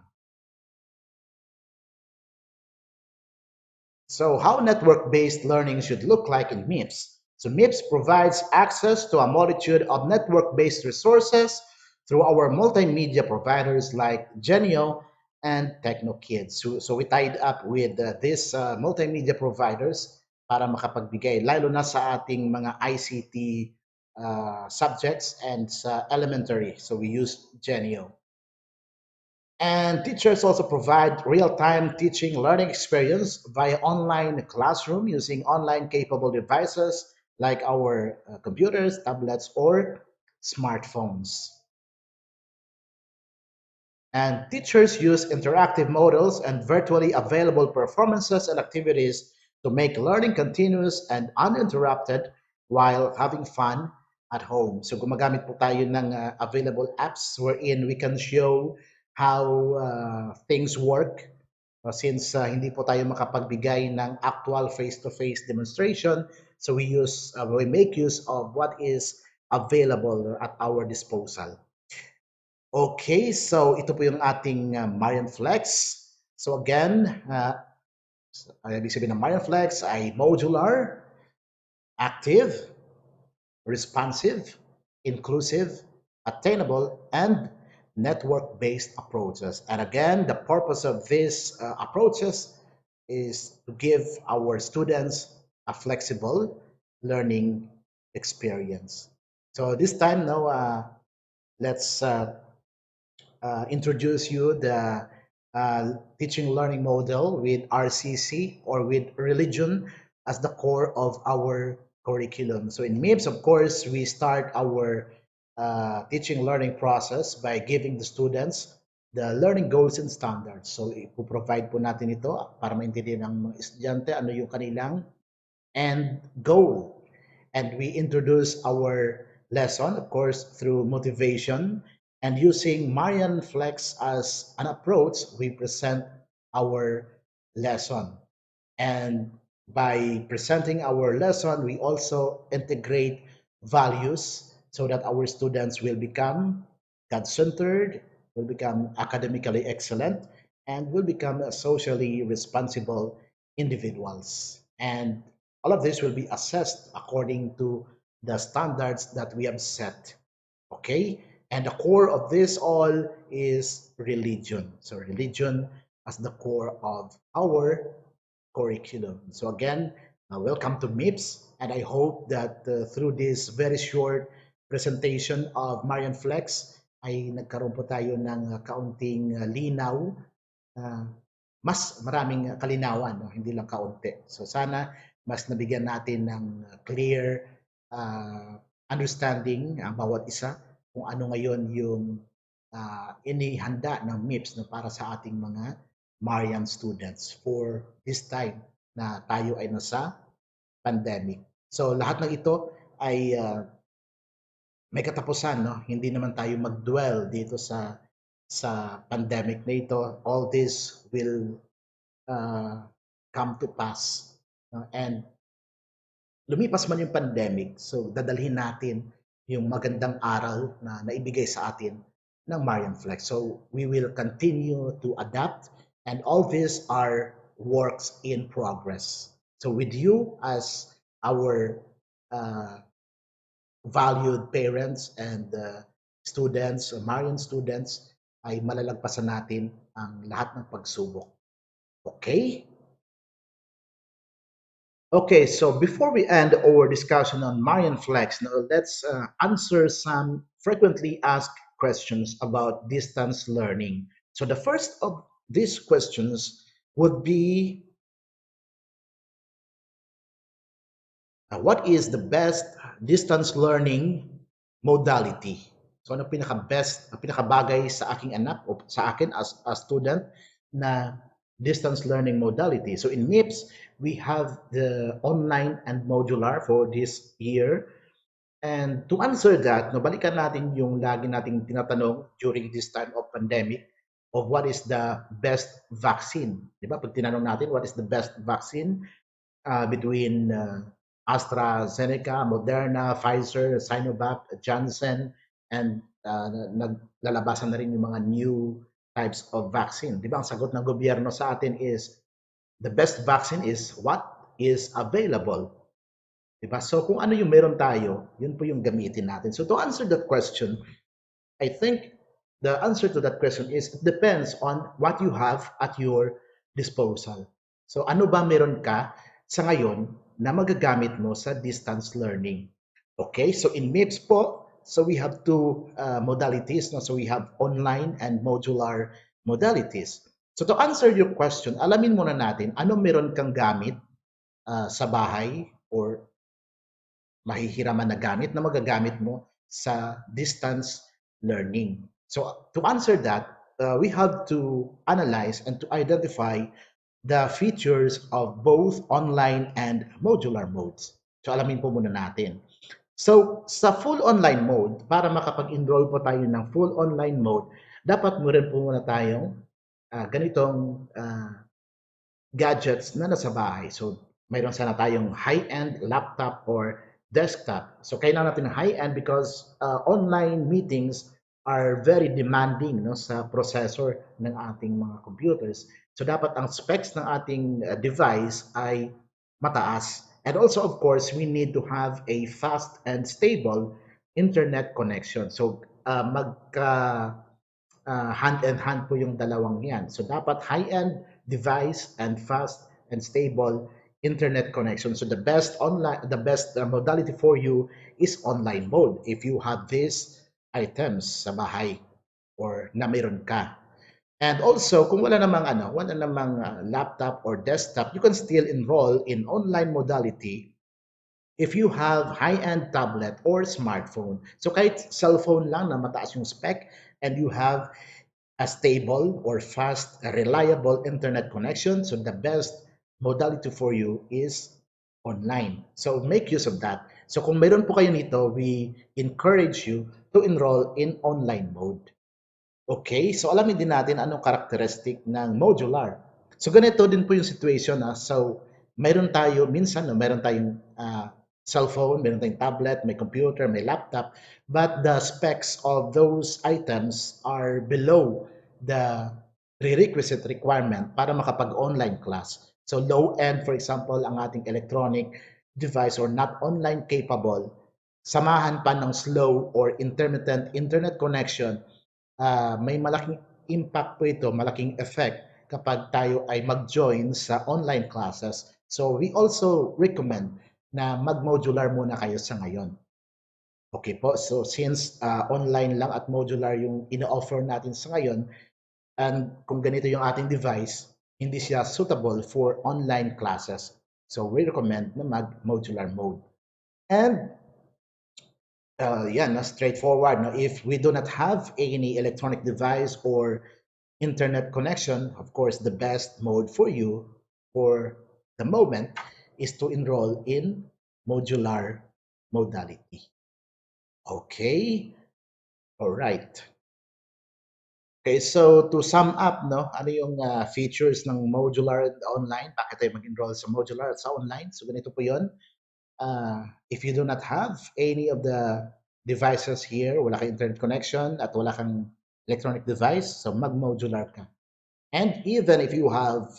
So how network-based learning should look like in MIPS. So MIPS provides access to a multitude of network-based resources through our multimedia providers like Genio and TechnoKids. So we tied up with these multimedia providers para makapagbigay, lalo na sa ating mga ICT subjects and sa elementary. So we use Genio. And teachers also provide real-time teaching learning experience via online classroom using online capable devices like our computers, tablets, or smartphones. And teachers use interactive models and virtually available performances and activities to make learning continuous and uninterrupted while having fun at home. So gumagamit po tayo ng available apps wherein we can show how things work. Since hindi po tayo makapagbigay ng actual face-to-face demonstration, so we make use of what is available at our disposal. Okay, so ito po yung ating Marian Flex. So again, ibig sabihin ng Marian Flex ay modular, active, responsive, inclusive, attainable, and network-based approaches. And again, the purpose of these approaches is to give our students a flexible learning experience. So this time now, let's introduce you the teaching learning model with RCC or with religion as the core of our curriculum. So in MIPS, of course, we start our teaching learning process by giving the students the learning goals and standards. So ipoprovide po natin ito para maintindihan ng mga estudyante ano yung kanilang end goal. And we introduce our lesson, of course, through motivation and using Marian Flex as an approach, we present our lesson. And by presenting our lesson, we also integrate values so that our students will become God-centered, will become academically excellent, and will become socially responsible individuals. And all of this will be assessed according to the standards that we have set. Okay? And the core of this all is religion. So religion as the core of our curriculum. So again, welcome to MIPS, and I hope that through this very short presentation of Marian Flex ay nagkaroon po tayo ng kaunting linaw, uh, mas maraming kalinawan, no? Hindi lang kaunti. So sana mas nabigyan natin ng clear understanding ang bawat isa kung ano ngayon yung inihanda ng MIPS no, para sa ating mga Marian students for this time na tayo ay nasa pandemic. So lahat ng ito ay may katapusan, no? Hindi naman tayo mag-dwell dito sa pandemic na ito. All this will come to pass. And lumipas man yung pandemic, so dadalhin natin yung magandang aral na naibigay sa atin ng Marian Flex. So we will continue to adapt, and all these are works in progress. So with you as our valued parents and students, Marian students, ay malalagpasan natin ang lahat ng pagsubok. Okay? Okay, so before we end our discussion on Marian Flex, now let's answer some frequently asked questions about distance learning. So the first of these questions would be, what is the best distance learning modality? So ano pinaka-best, pinaka-bagay sa aking anak o sa akin as a student na distance learning modality? So in MIPS, we have the online and modular for this year. And to answer that, no, balikan natin yung lagi nating tinatanong during this time of pandemic. of what is the best vaccine. Di ba? Pag tinanong natin, what is the best vaccine between AstraZeneca, Moderna, Pfizer, Sinovac, Janssen, and naglalabasan na rin yung mga new types of vaccine. Di ba? Ang sagot ng gobyerno sa atin is, the best vaccine is what is available. Diba? So kung ano yung meron tayo, yun po yung gamitin natin. So to answer that question, I think the answer to that question is it depends on what you have at your disposal. So ano ba meron ka sa ngayon na magagamit mo sa distance learning? Okay, so in MIPSS po, so we have two modalities. No? So we have online and modular modalities. So to answer your question, alamin muna natin ano meron kang gamit sa bahay or mahihiraman na gamit na magagamit mo sa distance learning. So to answer that, we have to analyze and to identify the features of both online and modular modes. So alamin po muna natin. So sa full online mode, para makapag-enroll po tayo ng full online mode, dapat meron po muna tayong ganitong gadgets na nasa bahay. So, mayroon sana tayong high-end laptop or desktop. So, kailangan natin ng high-end because online meetings are very demanding no, sa processor ng ating mga computers. So, dapat ang specs ng ating device ay mataas. And also, of course, we need to have a fast and stable internet connection. So, hand in hand po yung dalawang yan. So dapat high-end device and fast and stable internet connection. So the best modality for you is online mode if you have these items sa bahay or na meron ka. And also, kung wala namang laptop or desktop, you can still enroll in online modality if you have high-end tablet or smartphone. So kahit cellphone lang na mataas yung spec and you have a stable or fast, reliable internet connection. So the best modality for you is online. So make use of that. So kung mayroon po kayo nito, we encourage you to enroll in online mode. Okay, so alamin din natin anong characteristic ng modular. So ganito din po yung situation. So mayroon tayo, minsan mayroon tayong cellphone, mayroon tayong tablet, may computer, may laptop, but the specs of those items are below the prerequisite requirement para makapag-online class. So low-end, for example, ang ating electronic device or not online capable, samahan pa ng slow or intermittent internet connection, may malaking impact po ito, malaking effect kapag tayo ay mag-join sa online classes. So we also recommend na mag-modular muna kayo sa ngayon. Okay po, so since online lang at modular yung ino-offer natin sa ngayon, and kung ganito yung ating device, hindi siya suitable for online classes. So we recommend na mag-modular mode. And straightforward. Now, if we do not have any electronic device or internet connection, of course, the best mode for you for the moment is to enroll in modular modality. Okay? All right. Okay, so to sum up, no, ano yung features ng modular at online? Bakit tayo mag-enroll sa modular at sa online? So ganito po yun. If you do not have any of the devices here, wala kang internet connection at wala kang electronic device, so mag-modular ka. And even if you have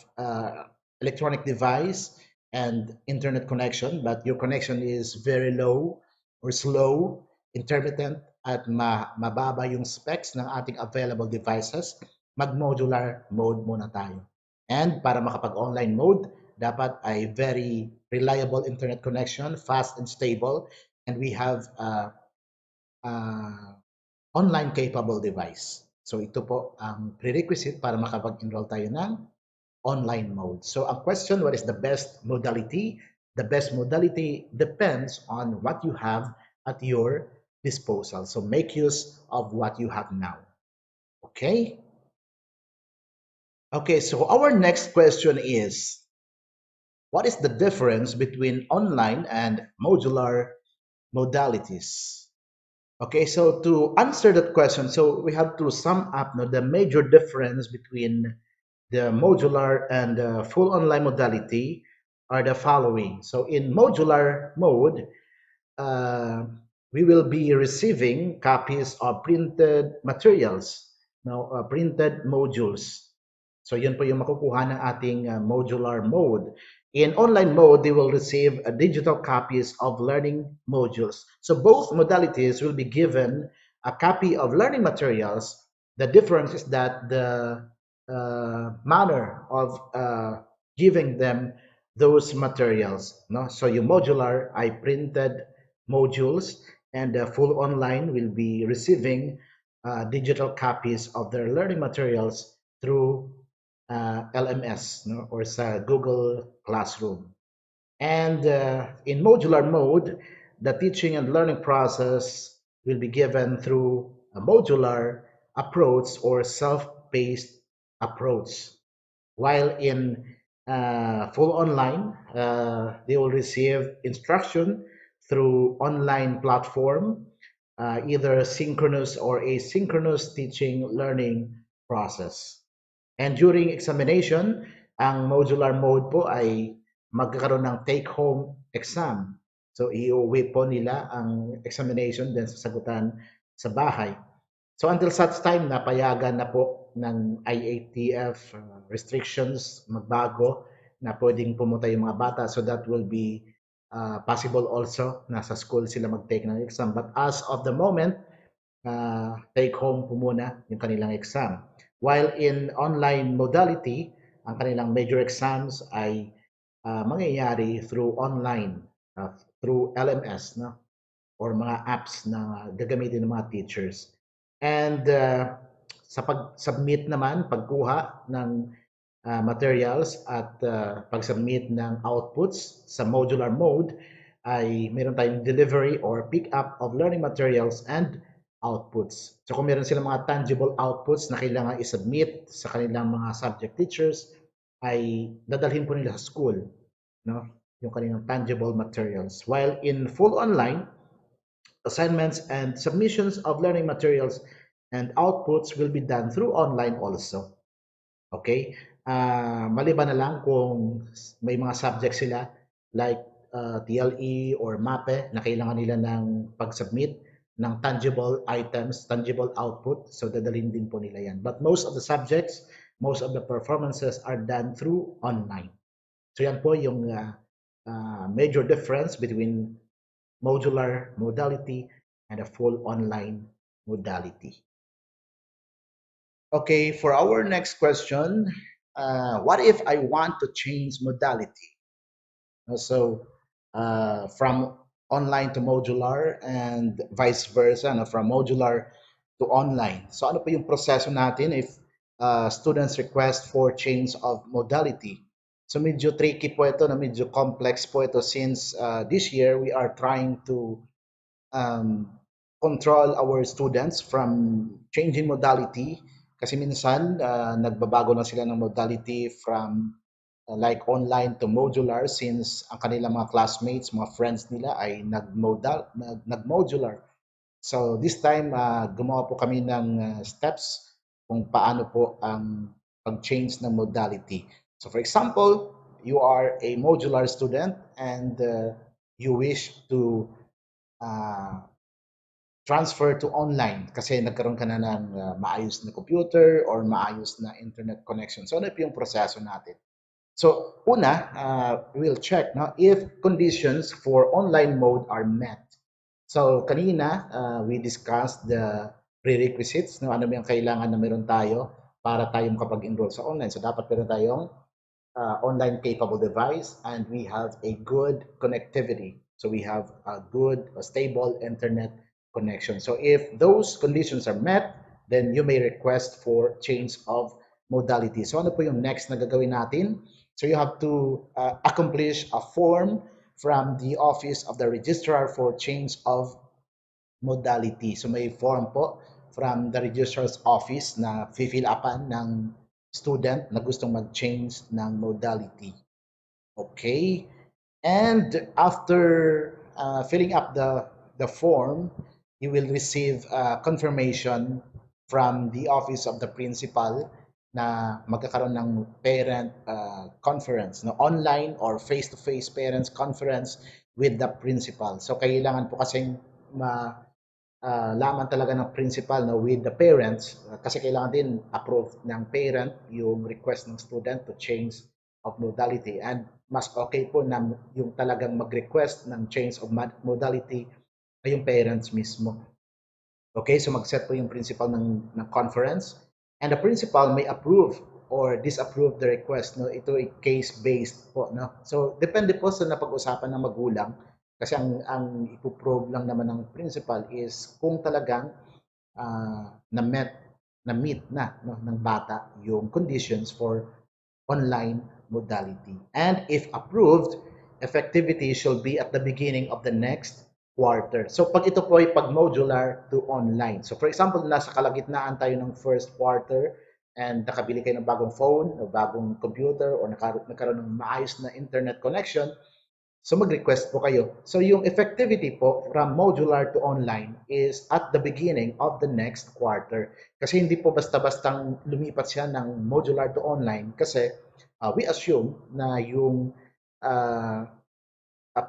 electronic device and internet connection, but your connection is very low or slow, intermittent, at mababa yung specs ng ating available devices, mag-modular mode muna tayo. And para makapag-online mode, dapat ay very reliable internet connection, fast and stable, and we have online capable device. So ito po ang prerequisite para makapag-enroll tayo ng online mode. So ang question, what is the best modality? The best modality depends on what you have at your disposal. So make use of what you have now. Okay? Okay, so our next question is, what is the difference between online and modular modalities? Okay, so to answer that question, so we have to sum up no, the major difference between the modular and the full online modality are the following. So in modular mode, uh, we will be receiving copies of printed materials, no, printed modules. So yun po yung makukuha ng ating modular mode. In online mode, they will receive digital copies of learning modules. So both modalities will be given a copy of learning materials. The difference is that the manner of giving them those materials. No? So yung modular, I printed modules, and full online will be receiving digital copies of their learning materials through LMS, no? Or sa Google Classroom. And in modular mode, the teaching and learning process will be given through a modular approach or self-paced approach. While in full online, they will receive instruction through online platform, either synchronous or asynchronous teaching learning process. And during examination, ang modular mode po ay magkakaroon ng take-home exam. So, iuwi po nila ang examination din sa sagutan sa bahay. So, until such time na payagan na po ng IATF restrictions magbago na pwedeng pumunta yung mga bata, so that will be possible also na sa school sila mag-take ng exam. But as of the moment, take home po muna yung kanilang exam. While in online modality, ang kanilang major exams ay mangyayari through online, through LMS, no? Or mga apps na gagamitin ng mga teachers. And sa pag-submit naman, pagkuha ng materials at pag-submit ng outputs sa modular mode, ay meron tayong delivery or pick up of learning materials and outputs. So kung meron silang mga tangible outputs na kailangan i-submit sa kanilang mga subject teachers, ay dadalhin po nila sa school, no? Yung kanilang tangible materials. While in full online, assignments and submissions of learning materials and outputs will be done through online also. Okay? Maliban na lang kung may mga subjects sila like TLE or MAPE na kailangan nila ng pag-submit ng tangible items, tangible output. So dadalhin din po nila yan. But most of the subjects, most of the performances are done through online. So yan po yung major difference between modular modality and a full online modality. Okay, for our next question, what if I want to change modality? So, from online to modular and vice versa, no, from modular to online. So, ano po yung proseso natin if students request for change of modality? So, medyo tricky po ito, na medyo complex po ito since this year we are trying to um, control our students from changing modality kasi minsan nagbabago na sila ng modality from like online to modular since ang kanilang mga classmates, mga friends nila ay nag-modular. So this time, gumawa po kami ng steps kung paano po ang pag-change ng modality. So for example, you are a modular student and you wish to uh, transfer to online kasi nagkaroon ka na ng maayos na computer or maayos na internet connection. So ano po yung proseso natin? So una, we'll check no, if conditions for online mode are met. So kanina, we discussed the prerequisites, no, ano ba yung kailangan na meron tayo para tayo makapag-enroll sa online. So dapat meron tayong online capable device and we have a good connectivity. So we have a good, a stable internet connection. So if those conditions are met, then you may request for change of modality. So ano po yung next na gagawin natin? So you have to accomplish a form from the office of the registrar for change of modality. So may form po from the registrar's office na fill upan ng student na gustong mag-change ng modality. Okay? And after filling up the form, you will receive confirmation from the office of the principal na magkakaroon ng parent conference, no, online or face-to-face parents conference with the principal. So kailangan po kasing laman talaga ng principal, no, with the parents, kasi kailangan din approve ng parent yung request ng student to change of modality, and mas okay po na yung talagang mag-request ng change of modality ay yung parents mismo. Okay, so mag-set po yung principal ng conference, and the principal may approve or disapprove the request. No, ito ay case-based po. No, so depende po sa napag-usapan ng magulang, kasi ang ipoprobe lang naman ng principal is kung talagang na-meet na, no, ng bata yung conditions for online modality. And if approved, effectivity shall be at the beginning of the next quarter. So pag ito po ay pag modular to online. So for example, nasa kalagitnaan tayo ng first quarter and nakabili kayo ng bagong phone o bagong computer o nagkaroon ng maayos na internet connection, so mag-request po kayo. So yung effectivity po from modular to online is at the beginning of the next quarter. Kasi hindi po basta-bastang lumipat siya ng modular to online, kasi we assume na yung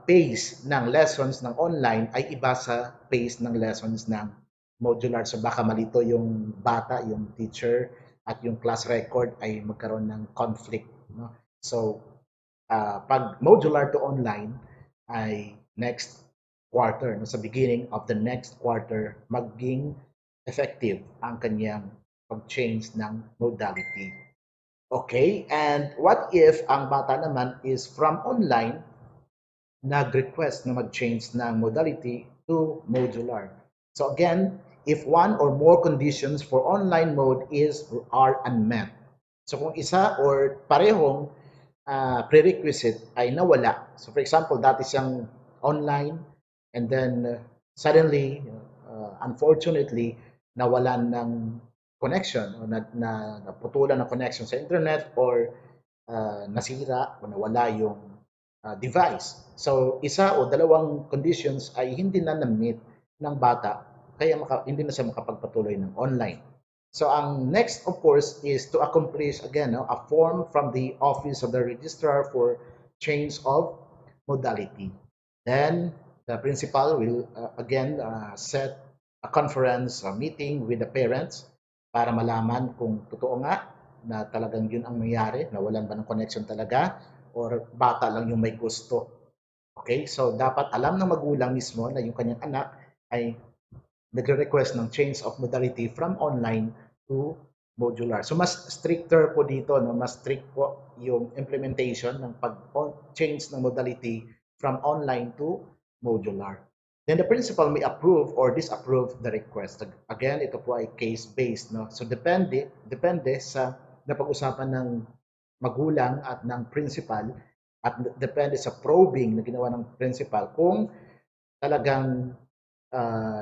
pace ng lessons ng online ay iba sa pace ng lessons ng modular. So baka malito yung bata, yung teacher, at yung class record ay magkaroon ng conflict. No? So pag modular to online ay next quarter, no, sa beginning of the next quarter, maging effective ang kanyang pag-change ng modality. Okay, and what if ang bata naman is from online, nag-request na mag-change ng modality to modular? So again, if one or more conditions for online mode are unmet. So kung isa or parehong prerequisite ay nawala. So for example, dati siyang online and then suddenly, unfortunately, nawalan ng connection o naputulan ng connection sa internet, or nasira o nawala yung device. So isa o dalawang conditions ay hindi na na-meet ng bata, kaya hindi na siya makapagpatuloy ng online. So ang next, of course, is to accomplish again, no, a form from the office of the registrar for change of modality. Then the principal will again set a conference, a meeting with the parents para malaman kung totoo nga na talagang yun ang nangyari, nawalan ba ng connection talaga or bata lang yung may gusto. Okay, so dapat alam ng magulang mismo na yung kanyang anak ay nagre-request ng change of modality from online to modular. So mas stricter po dito, no? Mas strict po yung implementation ng pag-change ng modality from online to modular. Then the principal may approve or disapprove the request. Again, ito po ay case-based, no? So depende sa napag-usapan ng magulang at ng principal, at depende sa probing na ginawa ng principal kung talagang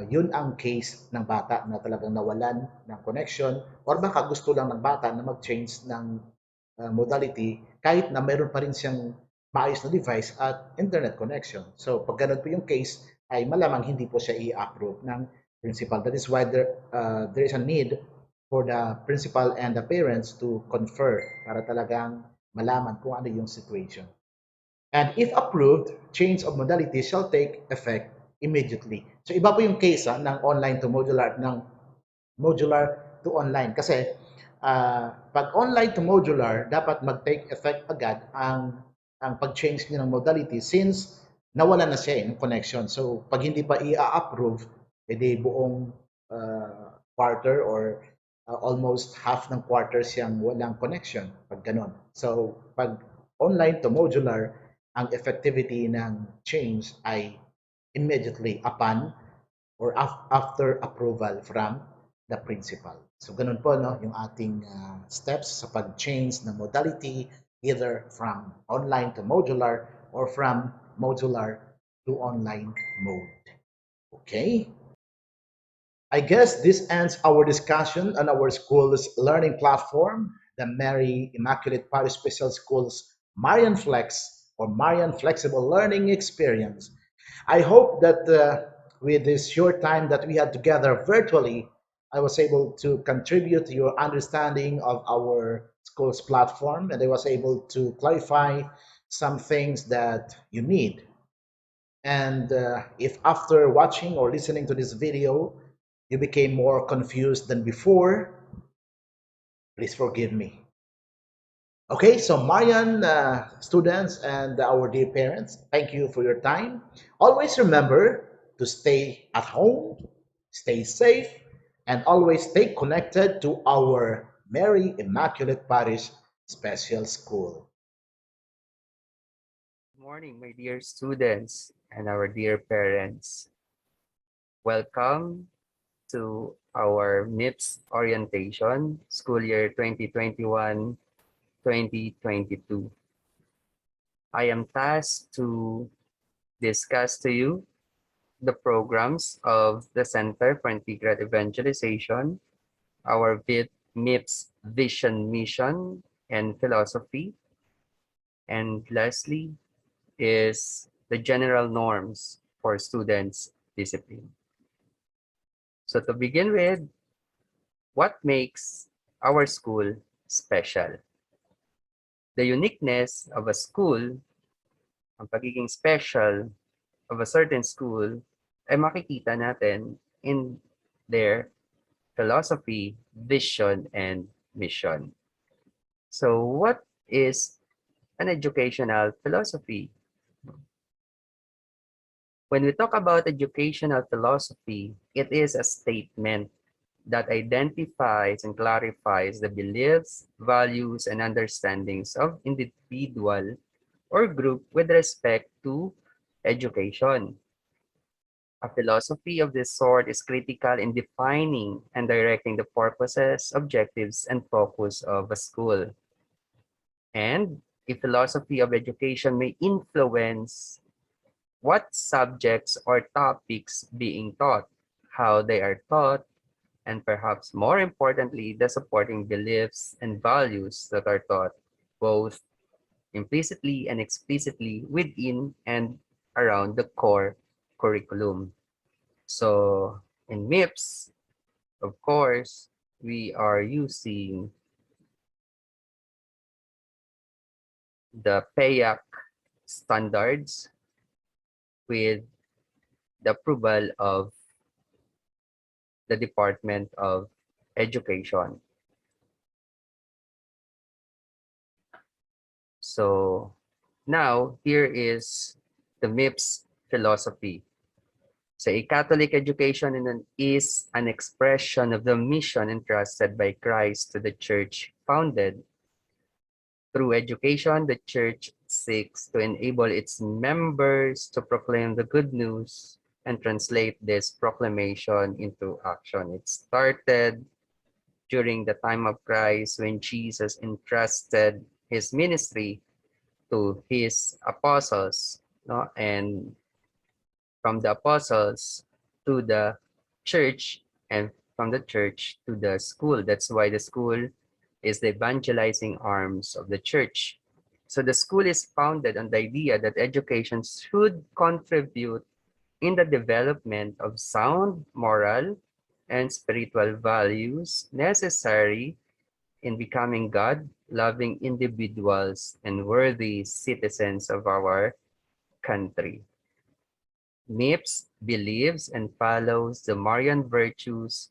yun ang case ng bata na talagang nawalan ng connection, or baka gusto lang ng bata na mag-change ng modality kahit na mayroon pa rin siyang maayos na device at internet connection. So pag ganun po yung case, ay malamang hindi po siya i-approve ng principal. That is why there is a need for the principal and the parents to confer para talagang malaman kung ano yung situation. And if approved, change of modality shall take effect immediately. So iba po yung case ng online to modular, ng modular to online. Kasi pag online to modular, dapat mag-take effect agad ang pag-change niya ng modality, since nawala na siya ng connection. So pag hindi pa i-approve, edi buong quarter or almost half ng quarter siyang walang connection pag ganun. So pag online to modular, ang effectivity ng change ay immediately upon or after approval from the principal. So ganun po, no, yung ating steps sa pag-change ng modality, either from online to modular or from modular to online mode. Okay? I guess this ends our discussion on our school's learning platform, the Mary Immaculate Parish Special School's Marian Flex or Marian Flexible Learning Experience. I hope that with this short time that we had together virtually, I was able to contribute to your understanding of our school's platform, and I was able to clarify some things that you need. And if after watching or listening to this video, you became more confused than before, please forgive me. Okay, so Marian students and our dear parents, thank you for your time. Always remember to stay at home, stay safe, and always stay connected to our Mary Immaculate Parish Special School. Good morning, my dear students and our dear parents. Welcome to our MIPS orientation, school year 2021-2022. I am tasked to discuss to you the programs of the Center for Integrated Evangelization, our MIPS vision, mission, and philosophy, and lastly is the general norms for students' discipline. So to begin with, what makes our school special? The uniqueness of a school, ang pagiging special of a certain school, ay makikita natin in their philosophy, vision, and mission. So what is an educational philosophy? When we talk about educational philosophy, it is a statement that identifies and clarifies the beliefs, values, and understandings of individual or group with respect to education. A philosophy of this sort is critical in defining and directing the purposes, objectives, and focus of a school. And a philosophy of education may influence what subjects or topics being taught, how they are taught, and perhaps more importantly, the supporting beliefs and values that are taught both implicitly and explicitly within and around the core curriculum. So in MIPS, of course, we are using the Teac standards with the approval of the Department of Education. So now here is the MIPS philosophy. So a Catholic education is an expression of the mission entrusted by Christ to the church founded. Through education, the church seeks to enable its members to proclaim the good news and translate this proclamation into action. It started during the time of Christ when Jesus entrusted his ministry to his apostles, no? And from the apostles to the church, and from the church to the school. That's why the school is the evangelizing arms of the church. So the school is founded on the idea that education should contribute in the development of sound moral and spiritual values necessary in becoming God-loving individuals and worthy citizens of our country. MIPS believes and follows the Marian virtues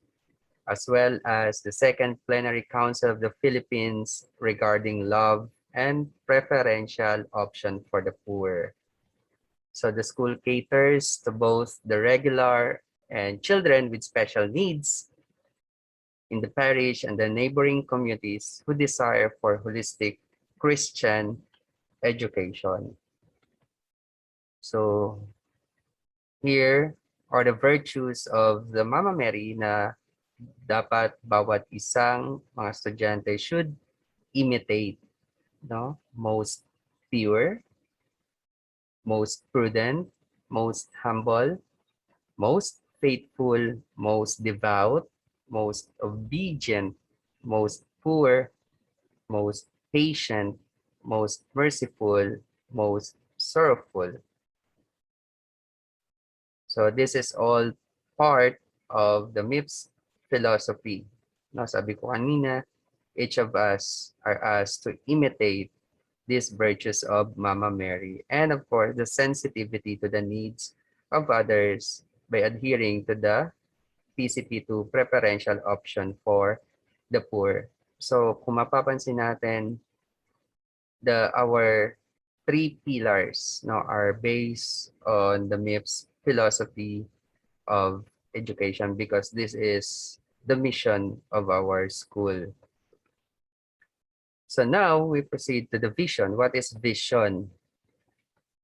as well as the Second Plenary Council of the Philippines regarding love and preferential option for the poor. So the school caters to both the regular and children with special needs in the parish and the neighboring communities who desire for holistic Christian education. So here are the virtues of the Mama Mary na dapat bawat isang mga estudyante should imitate, no? Most pure, most prudent, most humble, most faithful, most devout, most obedient, most poor, most patient, most merciful, most sorrowful. So this is all part of the MIPS philosophy. No, sabi ko kanina, each of us are asked to imitate these virtues of Mama Mary, and of course, the sensitivity to the needs of others by adhering to the PCP2 preferential option for the poor. So kung mapapansin natin, our three pillars no, are based on the MIPS philosophy of education because this is the mission of our school. So now we proceed to the vision. What is vision?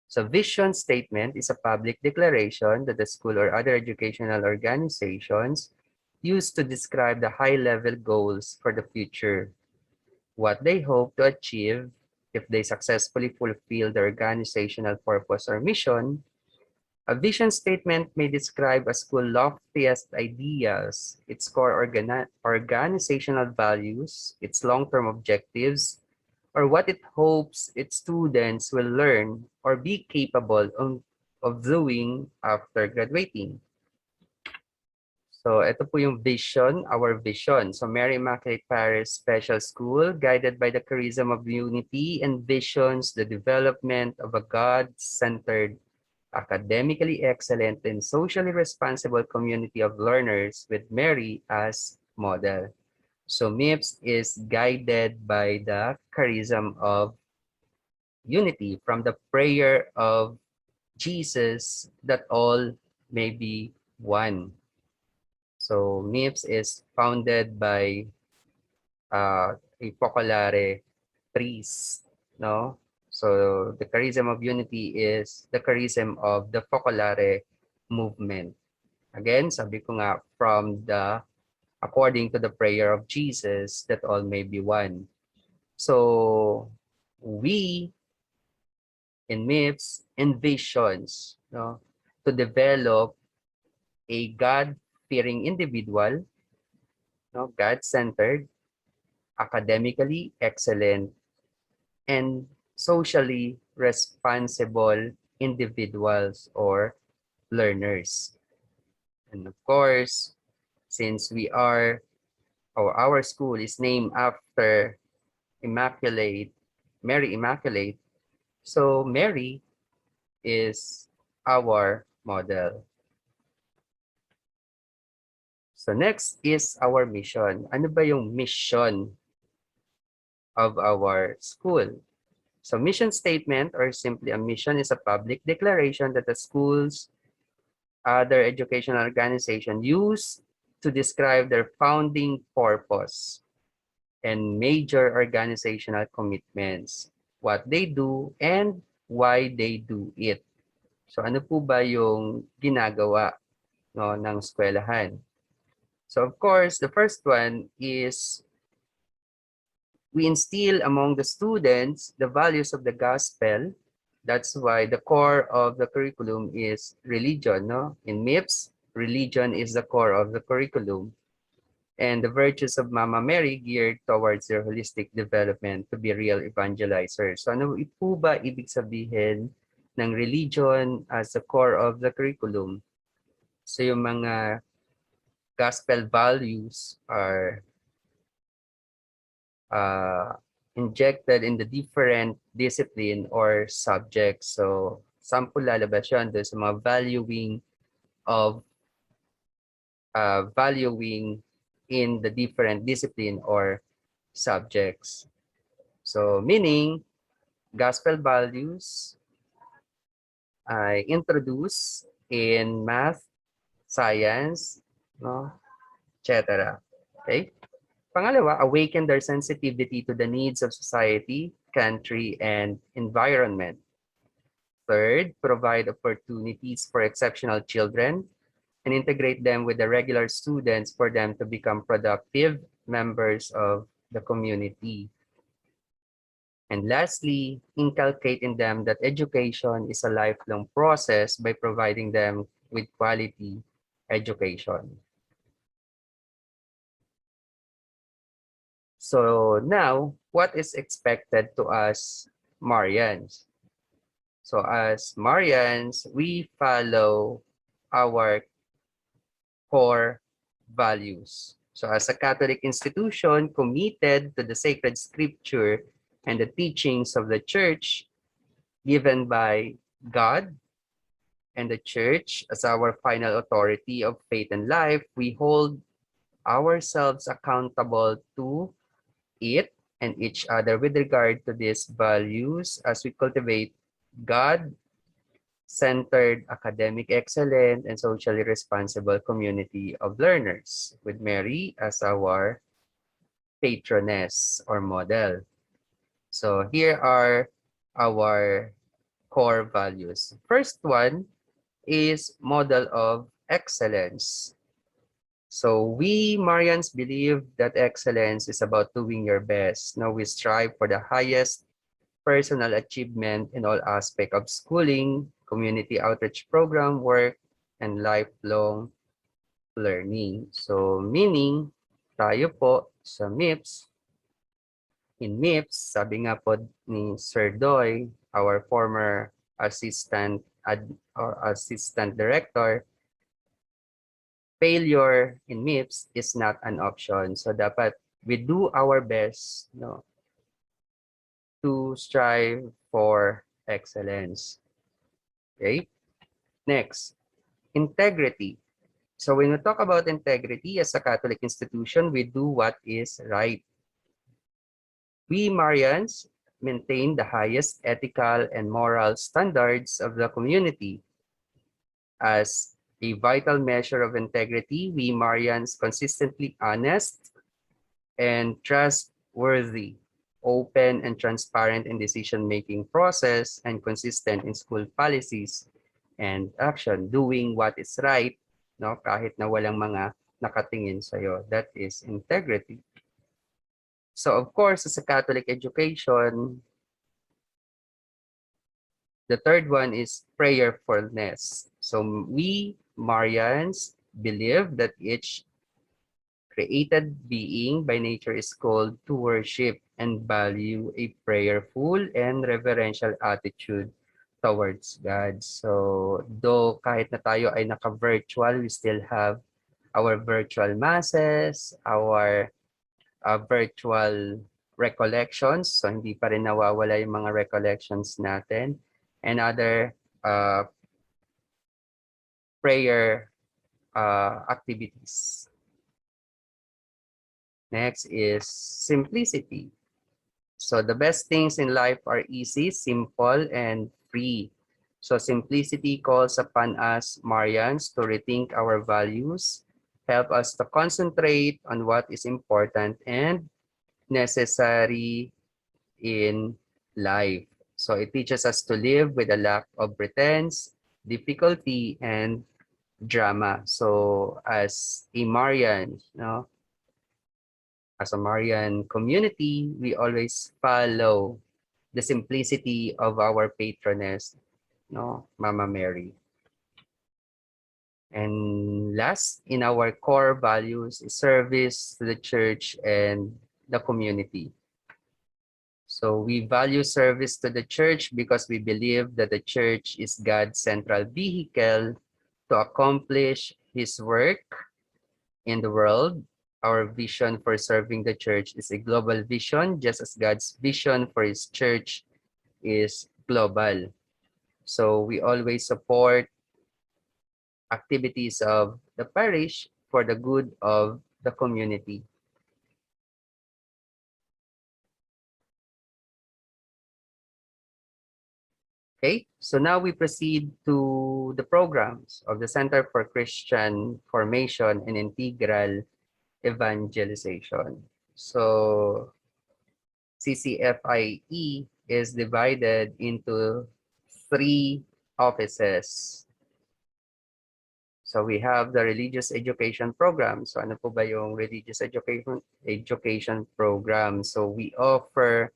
So vision statement is a public declaration that the school or other educational organizations use to describe the high-level goals for the future, what they hope to achieve if they successfully fulfill the organizational purpose or mission. A vision statement may describe a school's loftiest ideas, its core organizational values, its long-term objectives, or what it hopes its students will learn or be capable of doing after graduating. So ito po yung vision, our vision. So Mary Immaculate Parish Special School, guided by the charism of unity, envisions the development of a God-centered, academically excellent, and socially responsible community of learners with Mary as model. So MIPS is guided by the charism of unity from the prayer of Jesus that all may be one. So MIPS is founded by a Focolare priest, no? So the charism of unity is the charism of the Focolare movement. Again, sabi ko nga, according to the prayer of Jesus, that all may be one. So we in MIPS envisions, no, to develop a God-fearing individual, no, God-centered, academically excellent, and socially responsible individuals or learners. And of course, since our school is named after Mary Immaculate, so Mary is our model. So next is our mission. Ano ba yung mission of our school? So mission statement, or simply a mission, is a public declaration that the school's other educational organization use to describe their founding purpose and major organizational commitments, what they do and why they do it. So ano po ba yung ginagawa, no, ng eskwelahan? So of course, the first one is we instill among the students the values of the gospel. That's why the core of the curriculum is religion, no? In MIPS, religion is the core of the curriculum. And the virtues of Mama Mary geared towards their holistic development to be real evangelizers. So ano po ba ibig sabihin ng religion as the core of the curriculum? So yung mga gospel values are injected in the different discipline or subjects. So sample lalabas yun doon sa mga valuing in the different discipline or subjects. So meaning, gospel values I introduce in math, science, no, etc. Okay? Pangalawa, awaken their sensitivity to the needs of society, country, and environment. Third, provide opportunities for exceptional children and integrate them with the regular students for them to become productive members of the community. And lastly, inculcate in them that education is a lifelong process by providing them with quality education. So now, what is expected to us Marians? So as Marians, we follow our core values. So as a Catholic institution committed to the sacred scripture and the teachings of the church given by God and the church as our final authority of faith and life, we hold ourselves accountable to it and each other with regard to these values as we cultivate God-centered, academic excellent, and socially responsible community of learners with Mary as our patroness or model. So here are our core values. First one is model of excellence. So we Marians believe that excellence is about doing your best. Now we strive for the highest personal achievement in all aspects of schooling, community outreach program work, and lifelong learning. So meaning, tayo po sa MIPSS, in MIPSS, sabi nga po ni Sir Doy, our former assistant director, failure in MIPSS is not an option. So dapat we do our best, no, to strive for excellence. Okay? Next, integrity. So when we talk about integrity as a Catholic institution, we do what is right. We Marians maintain the highest ethical and moral standards of the community. As a vital measure of integrity, we Marians consistently honest and trustworthy, open and transparent in decision-making process, and consistent in school policies and action, doing what is right, no, kahit na walang mga nakatingin sa'yo. That is integrity. So of course, as a Catholic education, the third one is prayerfulness. So we Marians believe that each created being by nature is called to worship and value a prayerful and reverential attitude towards God. So though kahit na tayo ay naka-virtual, we still have our virtual masses, our virtual recollections. So hindi pa rin nawawala yung mga recollections natin and other prayer activities. Next is simplicity. So the best things in life are easy, simple, and free. So simplicity calls upon us, Marians, to rethink our values, help us to concentrate on what is important and necessary in life. So it teaches us to live with a lack of pretense, difficulty, and drama. So as a Marian, no, as a Marian community, we always follow the simplicity of our patroness, no, Mama Mary. And last, in our core values is service to the church and the community. So we value service to the church because we believe that the church is God's central vehicle to accomplish his work in the world. Our vision for serving the church is a global vision, just as God's vision for his church is global. So we always support activities of the parish for the good of the community. Okay, so now we proceed to the programs of the Center for Christian Formation and Integral Evangelization. So CCFIE is divided into 3 offices. So we have the religious education program. So ano po ba yung religious education program? So we offer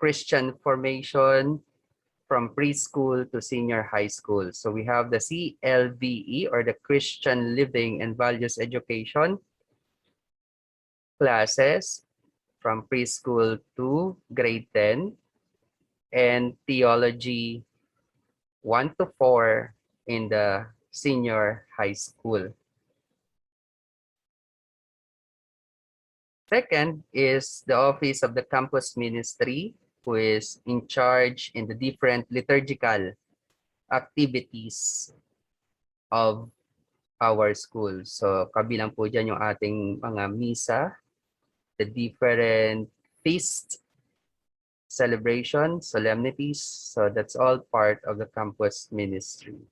Christian formation from preschool to senior high school. So we have the CLVE or the Christian Living and Values Education classes from preschool to grade 10 and theology 1 to 4 in the senior high school. Second is the office of the campus ministry, who is in charge in the different liturgical activities of our school. So kabilang po dyan yung ating mga misa, the different feast celebrations, solemnities. So that's all part of the campus ministry.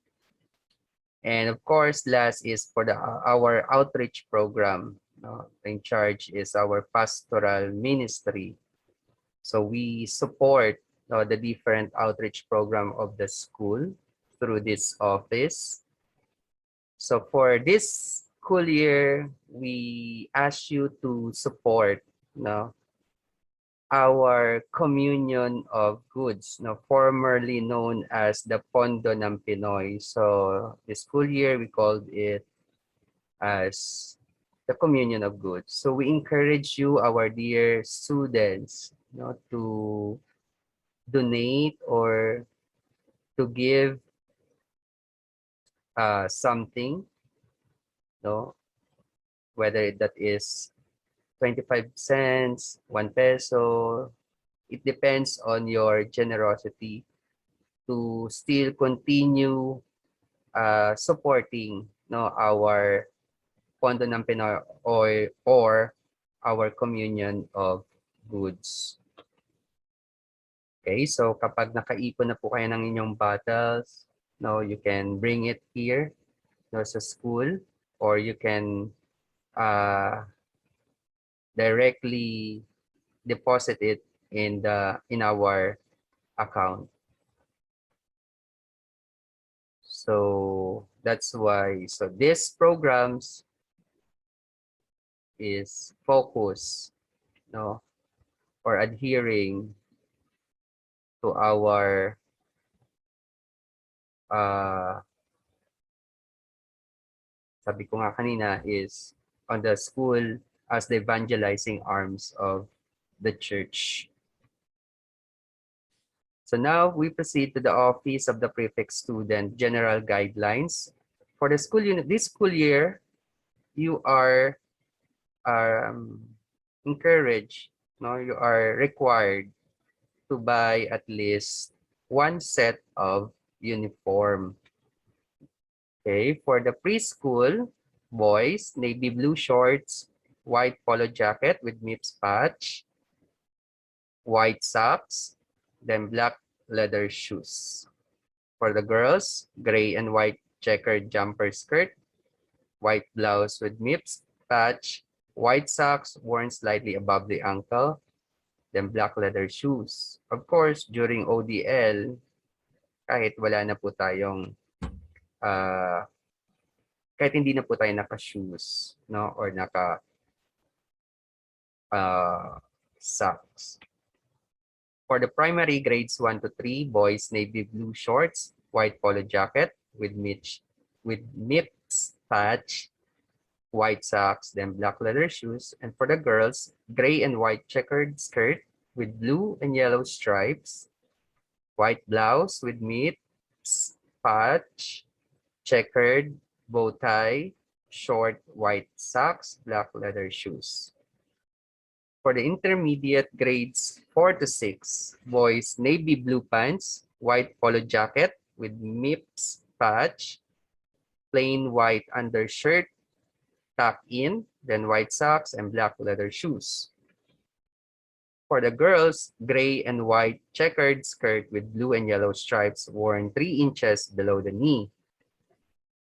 And of course, last is for our outreach program. In charge is our pastoral ministry. So we support the different outreach program of the school through this office. So for this school year, we ask you to support our communion of goods, formerly known as the Pondo ng Pinoy. So this school year, we called it as the communion of goods. So we encourage you, our dear students, to donate or to give something, whether that is 25 cents, 1 peso. It depends on your generosity to still continue supporting our Pondo ng Pinoy or our communion of goods. Okay, so kapag nakaipon na po kayo ng inyong bottles, you can bring it here sa school, or you can directly deposit it in our account. So that's why, so these programs is focused, or adhering to our sabi ko nga kanina, is on the school as the evangelizing arms of the church. So now we proceed to the Office of the Prefect Student General Guidelines. For the school unit, this school year, you are encouraged, you are required to buy at least 1 set of uniform. Okay, for the preschool, boys, navy blue shorts, white polo jacket with MIPSS patch, white socks, then black leather shoes. For the girls, gray and white checkered jumper skirt, white blouse with MIPSS patch, white socks worn slightly above the ankle, then black leather shoes. Of course, during ODL, kahit wala na po tayong kahit hindi na po tayo naka-shoes, or naka socks. For the primary grades 1 to 3, boys navy blue shorts, white polo jacket with MIPSS patch, white socks, then black leather shoes. And for the girls, gray and white checkered skirt with blue and yellow stripes, white blouse with MIPSS patch, checkered bow tie, short white socks, black leather shoes. For the intermediate grades 4 to 6, boys navy blue pants, white polo jacket with MIPSS patch, plain white undershirt, tuck in, then white socks and black leather shoes. For the girls, gray and white checkered skirt with blue and yellow stripes worn 3 inches below the knee.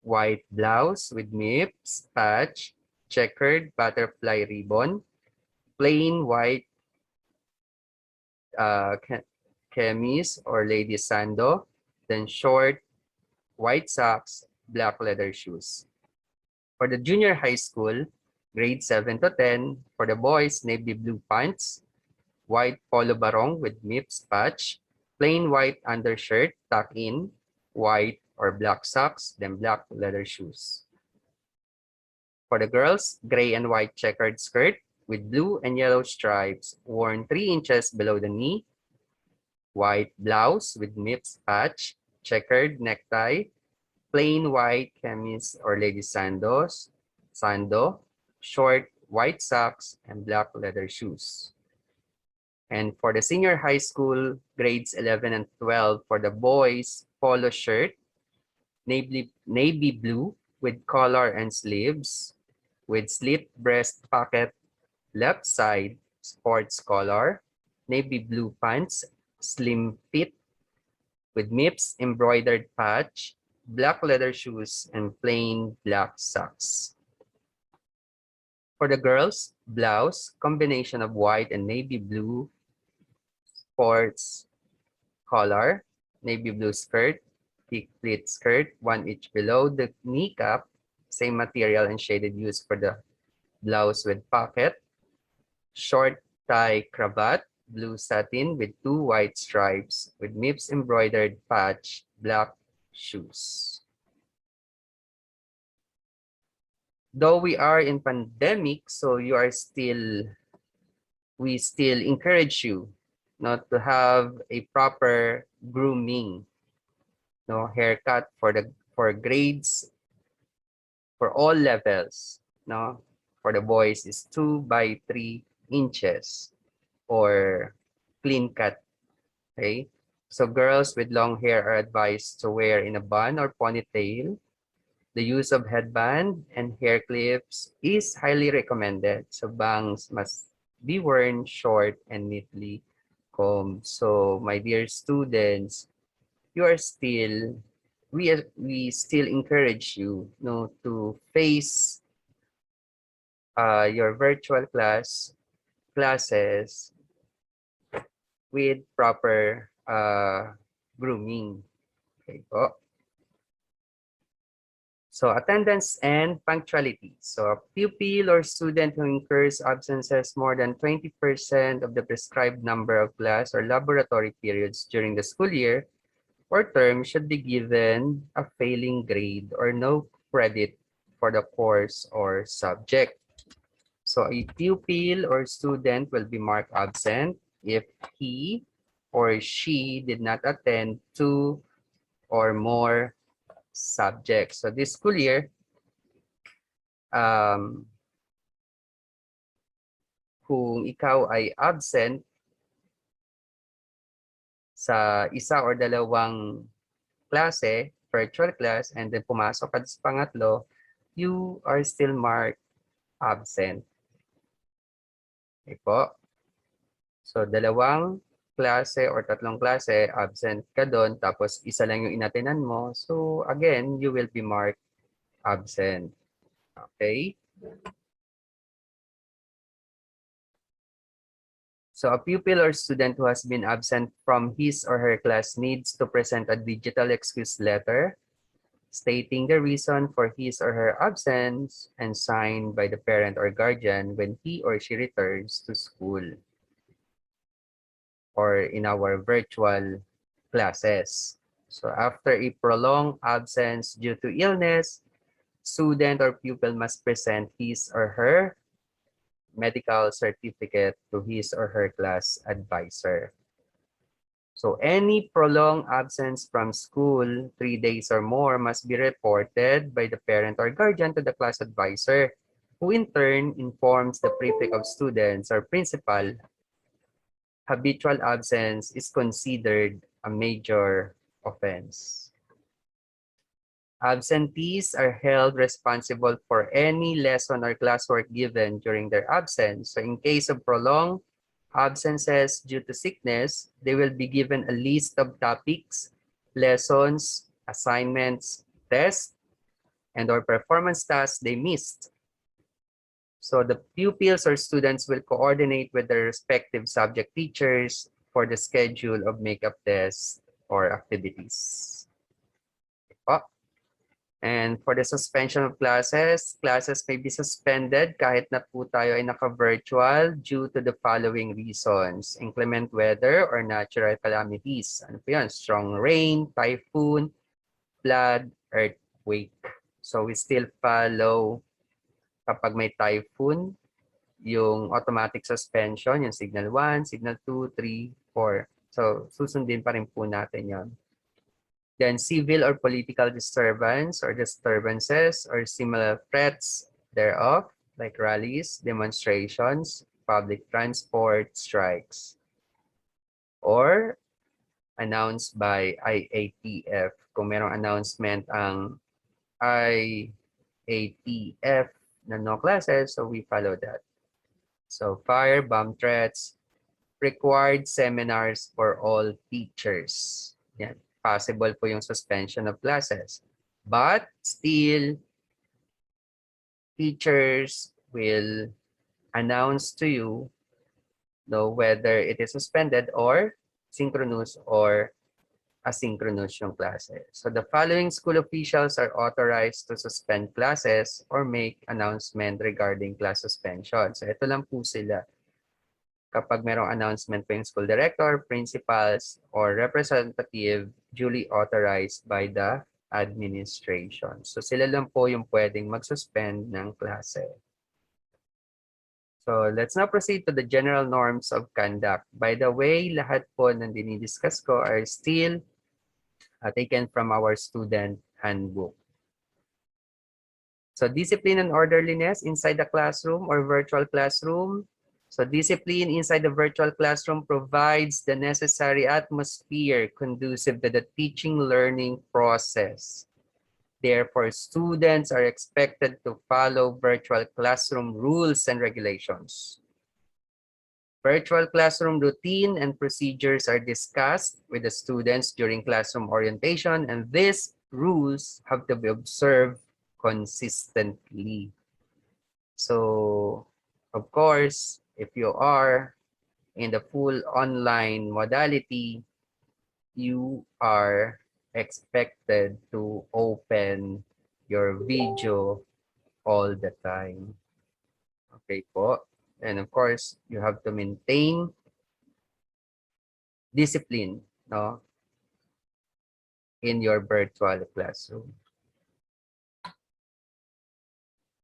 White blouse with MIPSS patch, checkered butterfly ribbon, plain white chemise or lady sando, then short white socks, black leather shoes. For the junior high school, grade 7 to 10, for the boys, navy blue pants, white polo barong with MIPSS patch, plain white undershirt, tuck in, white or black socks, then black leather shoes. For the girls, gray and white checkered skirt with blue and yellow stripes worn 3 inches below the knee, white blouse with MIPSS patch, checkered necktie, plain white chemise or lady sando, short white socks, and black leather shoes. And for the senior high school, grades 11 and 12, for the boys, polo shirt, navy blue with collar and sleeves, with slit breast pocket, left side, sports collar, navy blue pants, slim fit, with MIPSS embroidered patch, black leather shoes, and plain black socks. For the girls, blouse, combination of white and navy blue, sports collar, navy blue skirt, thick pleat skirt, one inch below the kneecap, same material and shaded use for the blouse with pocket, short tie cravat, blue satin with 2 white stripes, with MIPSS embroidered patch, black shoes. Though we are in pandemic, so we still encourage you not to have a proper grooming, no haircut for grades for all levels, no, for the boys is 2 by 3 inches or clean cut. Okay, so girls with long hair are advised to wear in a bun or ponytail. The use of headband and hair clips is highly recommended. So bangs must be worn short and neatly combed. So my dear students, you are still, we still encourage you, to face your virtual classes with proper grooming. Okay po. So attendance and punctuality. So a pupil or student who incurs absences more than 20% of the prescribed number of class or laboratory periods during the school year or term should be given a failing grade or no credit for the course or subject. So a pupil or student will be marked absent if he or she did not attend 2 or more subjects. So this school year, kung ikaw ay absent sa isa or dalawang klase, virtual class, and then pumasok ka sa pangatlo, you are still marked absent. Okay po. So dalawang klase or tatlong klase, absent ka doon, tapos isa lang yung inatenan mo. So again, you will be marked absent. Okay? So a pupil or student who has been absent from his or her class needs to present a digital excuse letter stating the reason for his or her absence and signed by the parent or guardian when he or she returns to school or in our virtual classes. So after a prolonged absence due to illness, student or pupil must present his or her medical certificate to his or her class advisor. So any prolonged absence from school, 3 days or more, must be reported by the parent or guardian to the class advisor, who in turn informs the prefect of students or principal. Habitual absence is considered a major offense. Absentees are held responsible for any lesson or classwork given during their absence. So in case of prolonged absences due to sickness, they will be given a list of topics, lessons, assignments, tests, and or performance tasks they missed. So the pupils or students will coordinate with their respective subject teachers for the schedule of makeup tests or activities. And for the suspension of classes may be suspended kahit na po tayo ay naka-virtual due to the following reasons: inclement weather or natural calamities. Ano po yan? Strong rain, typhoon, flood, earthquake. So we still follow kapag may typhoon, yung automatic suspension, yung signal 1, signal 2, 3, 4. So susundin pa rin po natin yon. Then civil or political disturbance or disturbances or similar threats thereof, like rallies, demonstrations, public transport, strikes, or announced by IATF. Kung merong announcement ang IATF na no classes, so we follow that. So fire, bomb threats, required seminars for all teachers. Yan. Possible po yung suspension of classes. But still, teachers will announce to you know, whether it is suspended or synchronous or asynchronous yung classes. So the following school officials are authorized to suspend classes or make announcement regarding class suspension. So ito lang po sila. Kapag merong announcement po yung school director, principals, or representative duly authorized by the administration. So sila lang po yung pwedeng mag-suspend ng klase. So let's now proceed to the general norms of conduct. By the way, lahat po ng dinidiscuss ko are still taken from our student handbook. So discipline and orderliness inside the classroom or virtual classroom. So discipline inside the virtual classroom provides the necessary atmosphere conducive to the teaching learning process. Therefore, students are expected to follow virtual classroom rules and regulations. Virtual classroom routine and procedures are discussed with the students during classroom orientation, and these rules have to be observed consistently. So, of course, if you are in the full online modality, you are expected to open your video all the time. Okay po. And of course, you have to maintain discipline, no, in your virtual classroom.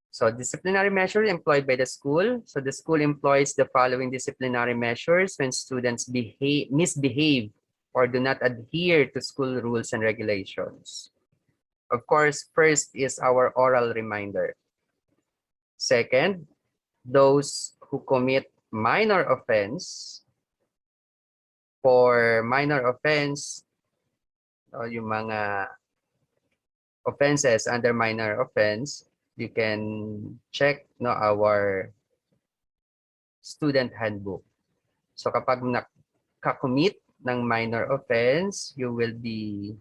So disciplinary measures employed by the school. So the school employs the following disciplinary measures when students misbehave or do not adhere to school rules and regulations. Of course, first is our oral reminder. Second, those who commit minor offense. For minor offense, yung mga offenses under minor offense, you can check our student handbook. So kapag nakakommit ng minor offense, you will be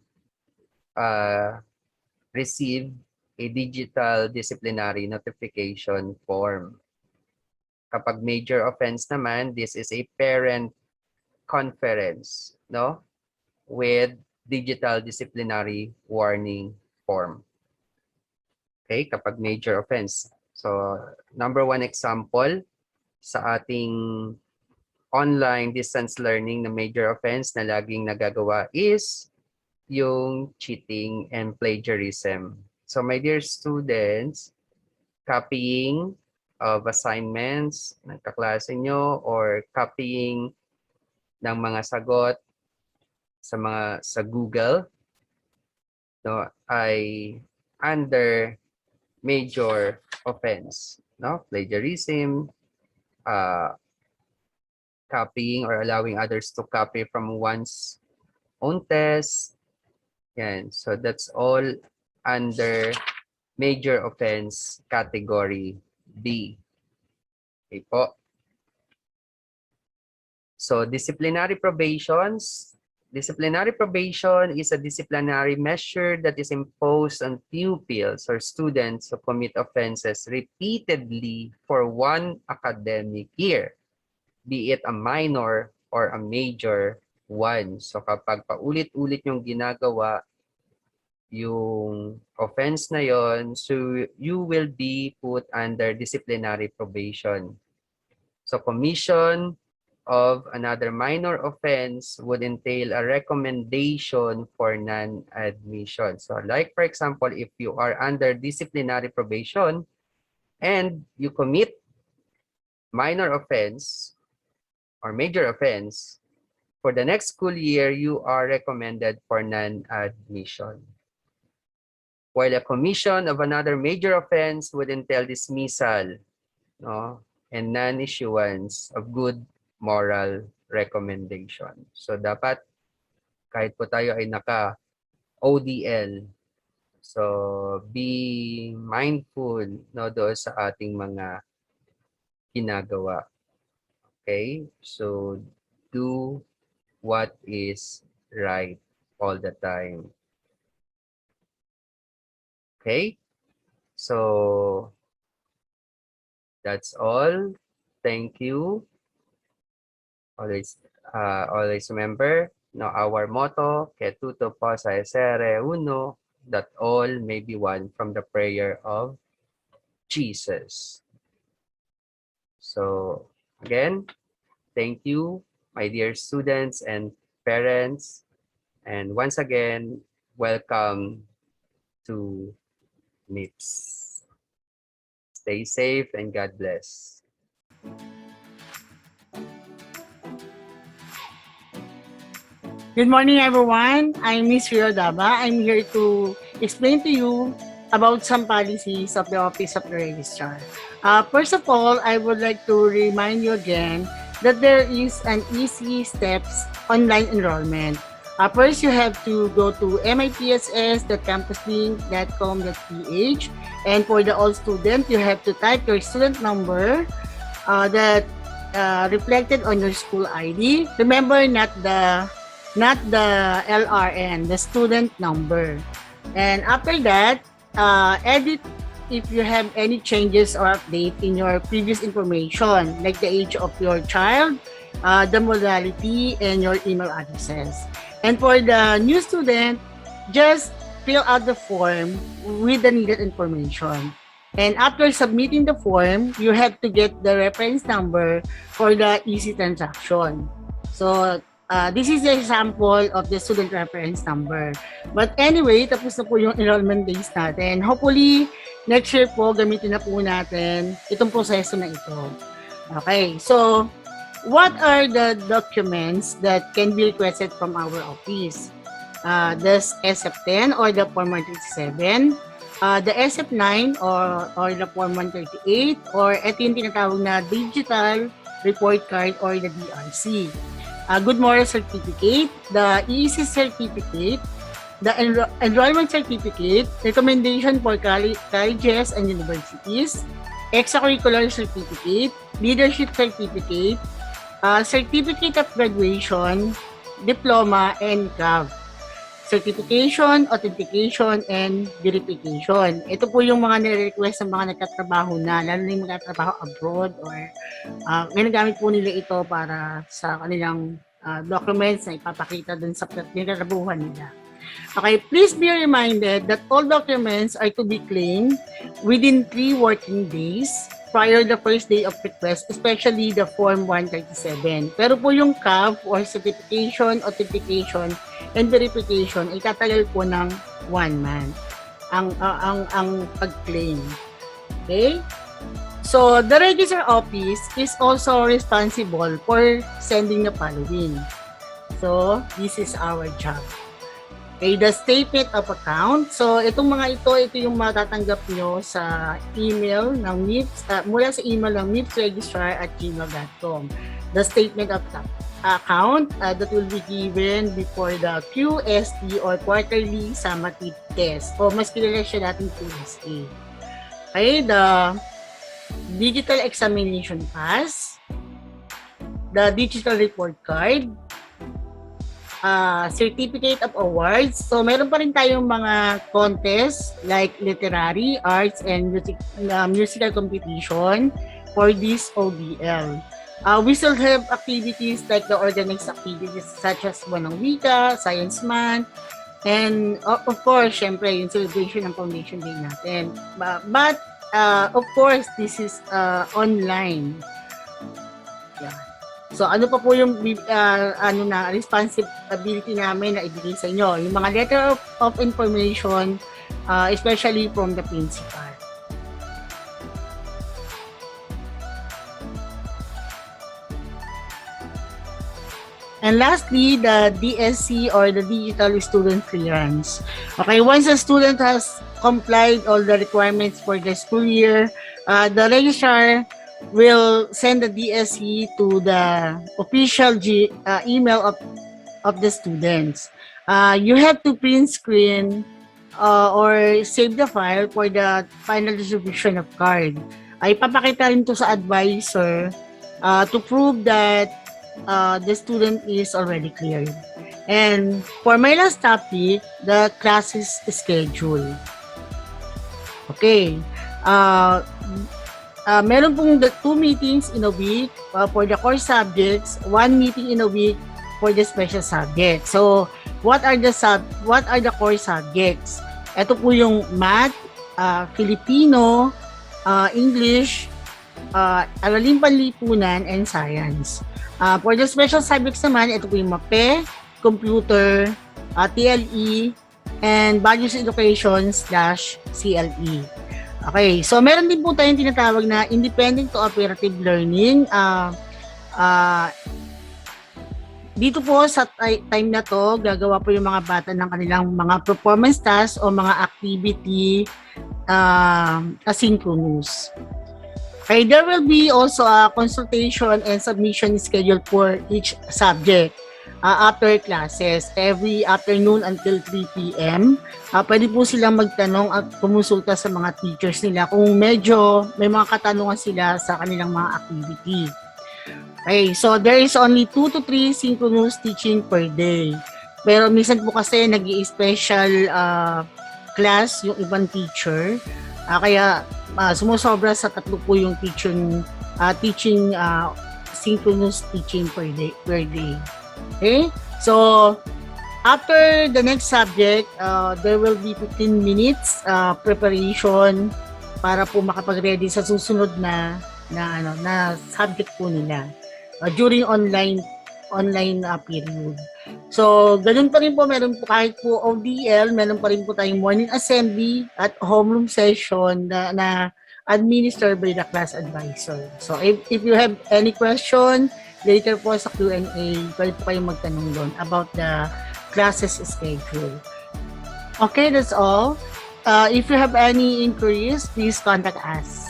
receive a digital disciplinary notification form. Kapag major offense naman, this is a parent conference, no, with digital disciplinary warning form. Okay, kapag major offense. So, number one example sa ating online distance learning na major offense na laging nagagawa is yung cheating and plagiarism. So, my dear students, copying of assignments ng kaklase nyo or copying ng mga sagot sa Google, no, ay under major offense, no? Plagiarism, copying or allowing others to copy from one's own test. Yan. So that's all under major offense category B. Okay po. So disciplinary probations. Disciplinary probation is a disciplinary measure that is imposed on pupils or students who commit offenses repeatedly for one academic year, be it a minor or a major one. So kapag paulit-ulit yung ginagawa yung offense na yon, so you will be put under disciplinary probation. So commission of another minor offense would entail a recommendation for non-admission. So like for example, if you are under disciplinary probation and you commit minor offense or major offense, For the next school year, you are recommended for non-admission. While a commission of another major offense would entail dismissal, no, and non-issuance of good moral recommendation. So dapat kahit po tayo ay naka-ODL, so be mindful, no, doon sa ating mga ginagawa. Okay? So do what is right all the time. Okay? So that's all. Thank you. Always remember, no, our motto, que tutto possa essere uno, that all may be one from the prayer of Jesus. So again, thank you, my dear students and parents. And once again, welcome to MIPSS. Stay safe and God bless. Good morning, everyone. I'm Ms. Rio Daba. I'm here to explain to you about some policies of the Office of the Registrar. First of all, I would like to remind you again that there is an easy steps online enrollment. First, you have to go to mipss.campuslink.com.ph, and for the all student, you have to type your student number that reflected on your school ID. Remember, not the LRN, the student number. And after that, edit if you have any changes or update in your previous information, like the age of your child, the modality, and your email addresses. And for the new student, just fill out the form with the needed information. And after submitting the form, you have to get the reference number for the easy transaction. So, this is the example of the student reference number. But anyway, tapos na po yung enrollment days natin. Hopefully, next year po, gamitin na po natin itong proseso na ito. Okay, so what are the documents that can be requested from our office? The SF10 or the Form 137, the SF9 or the Form 138, or ito yung tinatawag na Digital Report Card or the DRC. Good moral certificate, the EEC certificate, the enrollment certificate, recommendation for colleges and universities, extracurricular certificate, leadership certificate, certificate of graduation, diploma, and CAV. Certification, authentication, and verification. Ito po yung mga nire-request ng mga nagtatrabaho na, lalo na yung magtatrabaho abroad or ginagamit po nila ito para sa kanilang documents na ipapakita dun sa nilarabuhan nila. Okay, please be reminded that all documents are to be claimed within 3 working days prior the first day of request, especially the Form 137. Pero po yung CAV or certification, authentication, and verification ay tatagal po ng 1 month ang pag-claim. Okay? So, the Registrar Office is also responsible for sending the following. So, this is our job. Okay, the statement of account. So, itong mga ito yung matatanggap nyo sa email ng MIPSS, mula sa email ng mipsregistrar@gmail.com. The statement of account that will be given before the QST or quarterly summative test. O mas kilala siya natin QST. Okay, the digital examination pass, the digital report card, certificate of awards. So, meron pa rin tayong mga contest like literary, arts, and musical competition for this ODL. We still have activities like the organized activities such as Buwanang Wika, Science Month, and of course, syempre, yung celebration ng Foundation Day natin. But of course, this is online. Yeah. So, ano pa po yung responsibility namin na ibigay sa inyo? Yung mga letter of information, especially from the principal. And lastly, the DSC or the Digital Student Clearance. Okay, once a student has complied all the requirements for the school year, the registrar will send the DSC to the official email of the students. You have to print screen or save the file for the final distribution of card. Ay papakita rin to sa advisor to prove that the student is already cleared. And for my last topic, the classes schedule. Okay. Meron pong 2 meetings in a week for the core subjects, 1 meeting in a week for the special subject. So, what are the core subjects? Ito po yung math, Filipino, English, Araling Panlipunan, and Science. For the special subjects naman, ito po yung MAPE, Computer, TLE, and Values Education/CLE. Okay, so meron din po tayong tinatawag na Independent Cooperative Learning. Dito po sa time na to, gagawa po yung mga bata ng kanilang mga performance tasks o mga activity asynchronous. Okay, there will be also a consultation and submission schedule for each subject after classes every afternoon until 3 p.m. Pwede po silang magtanong at kumonsulta sa mga teachers nila kung medyo may mga katanungan sila sa kanilang mga activity. Okay, so there is only 2 to 3 synchronous teaching per day. Pero minsan po kasi nag-i-special class yung ibang teacher. Kaya sumusobra sa 3 po yung teaching synchronous teaching per day. Okay? So, after the next subject, there will be 15 minutes preparation para po makapag-ready sa susunod na subject po nila during online period. So, ganun pa rin po, meron po kahit po ODL, meron pa rin po tayong morning assembly at homeroom session na administered by the class advisor. So, if you have any question, later po sa Q&A, pwede po kayong magtanong doon about the classes schedule. Okay, that's all. If you have any inquiries, please contact us.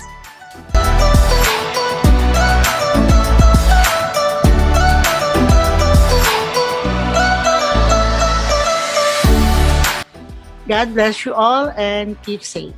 God bless you all and keep safe.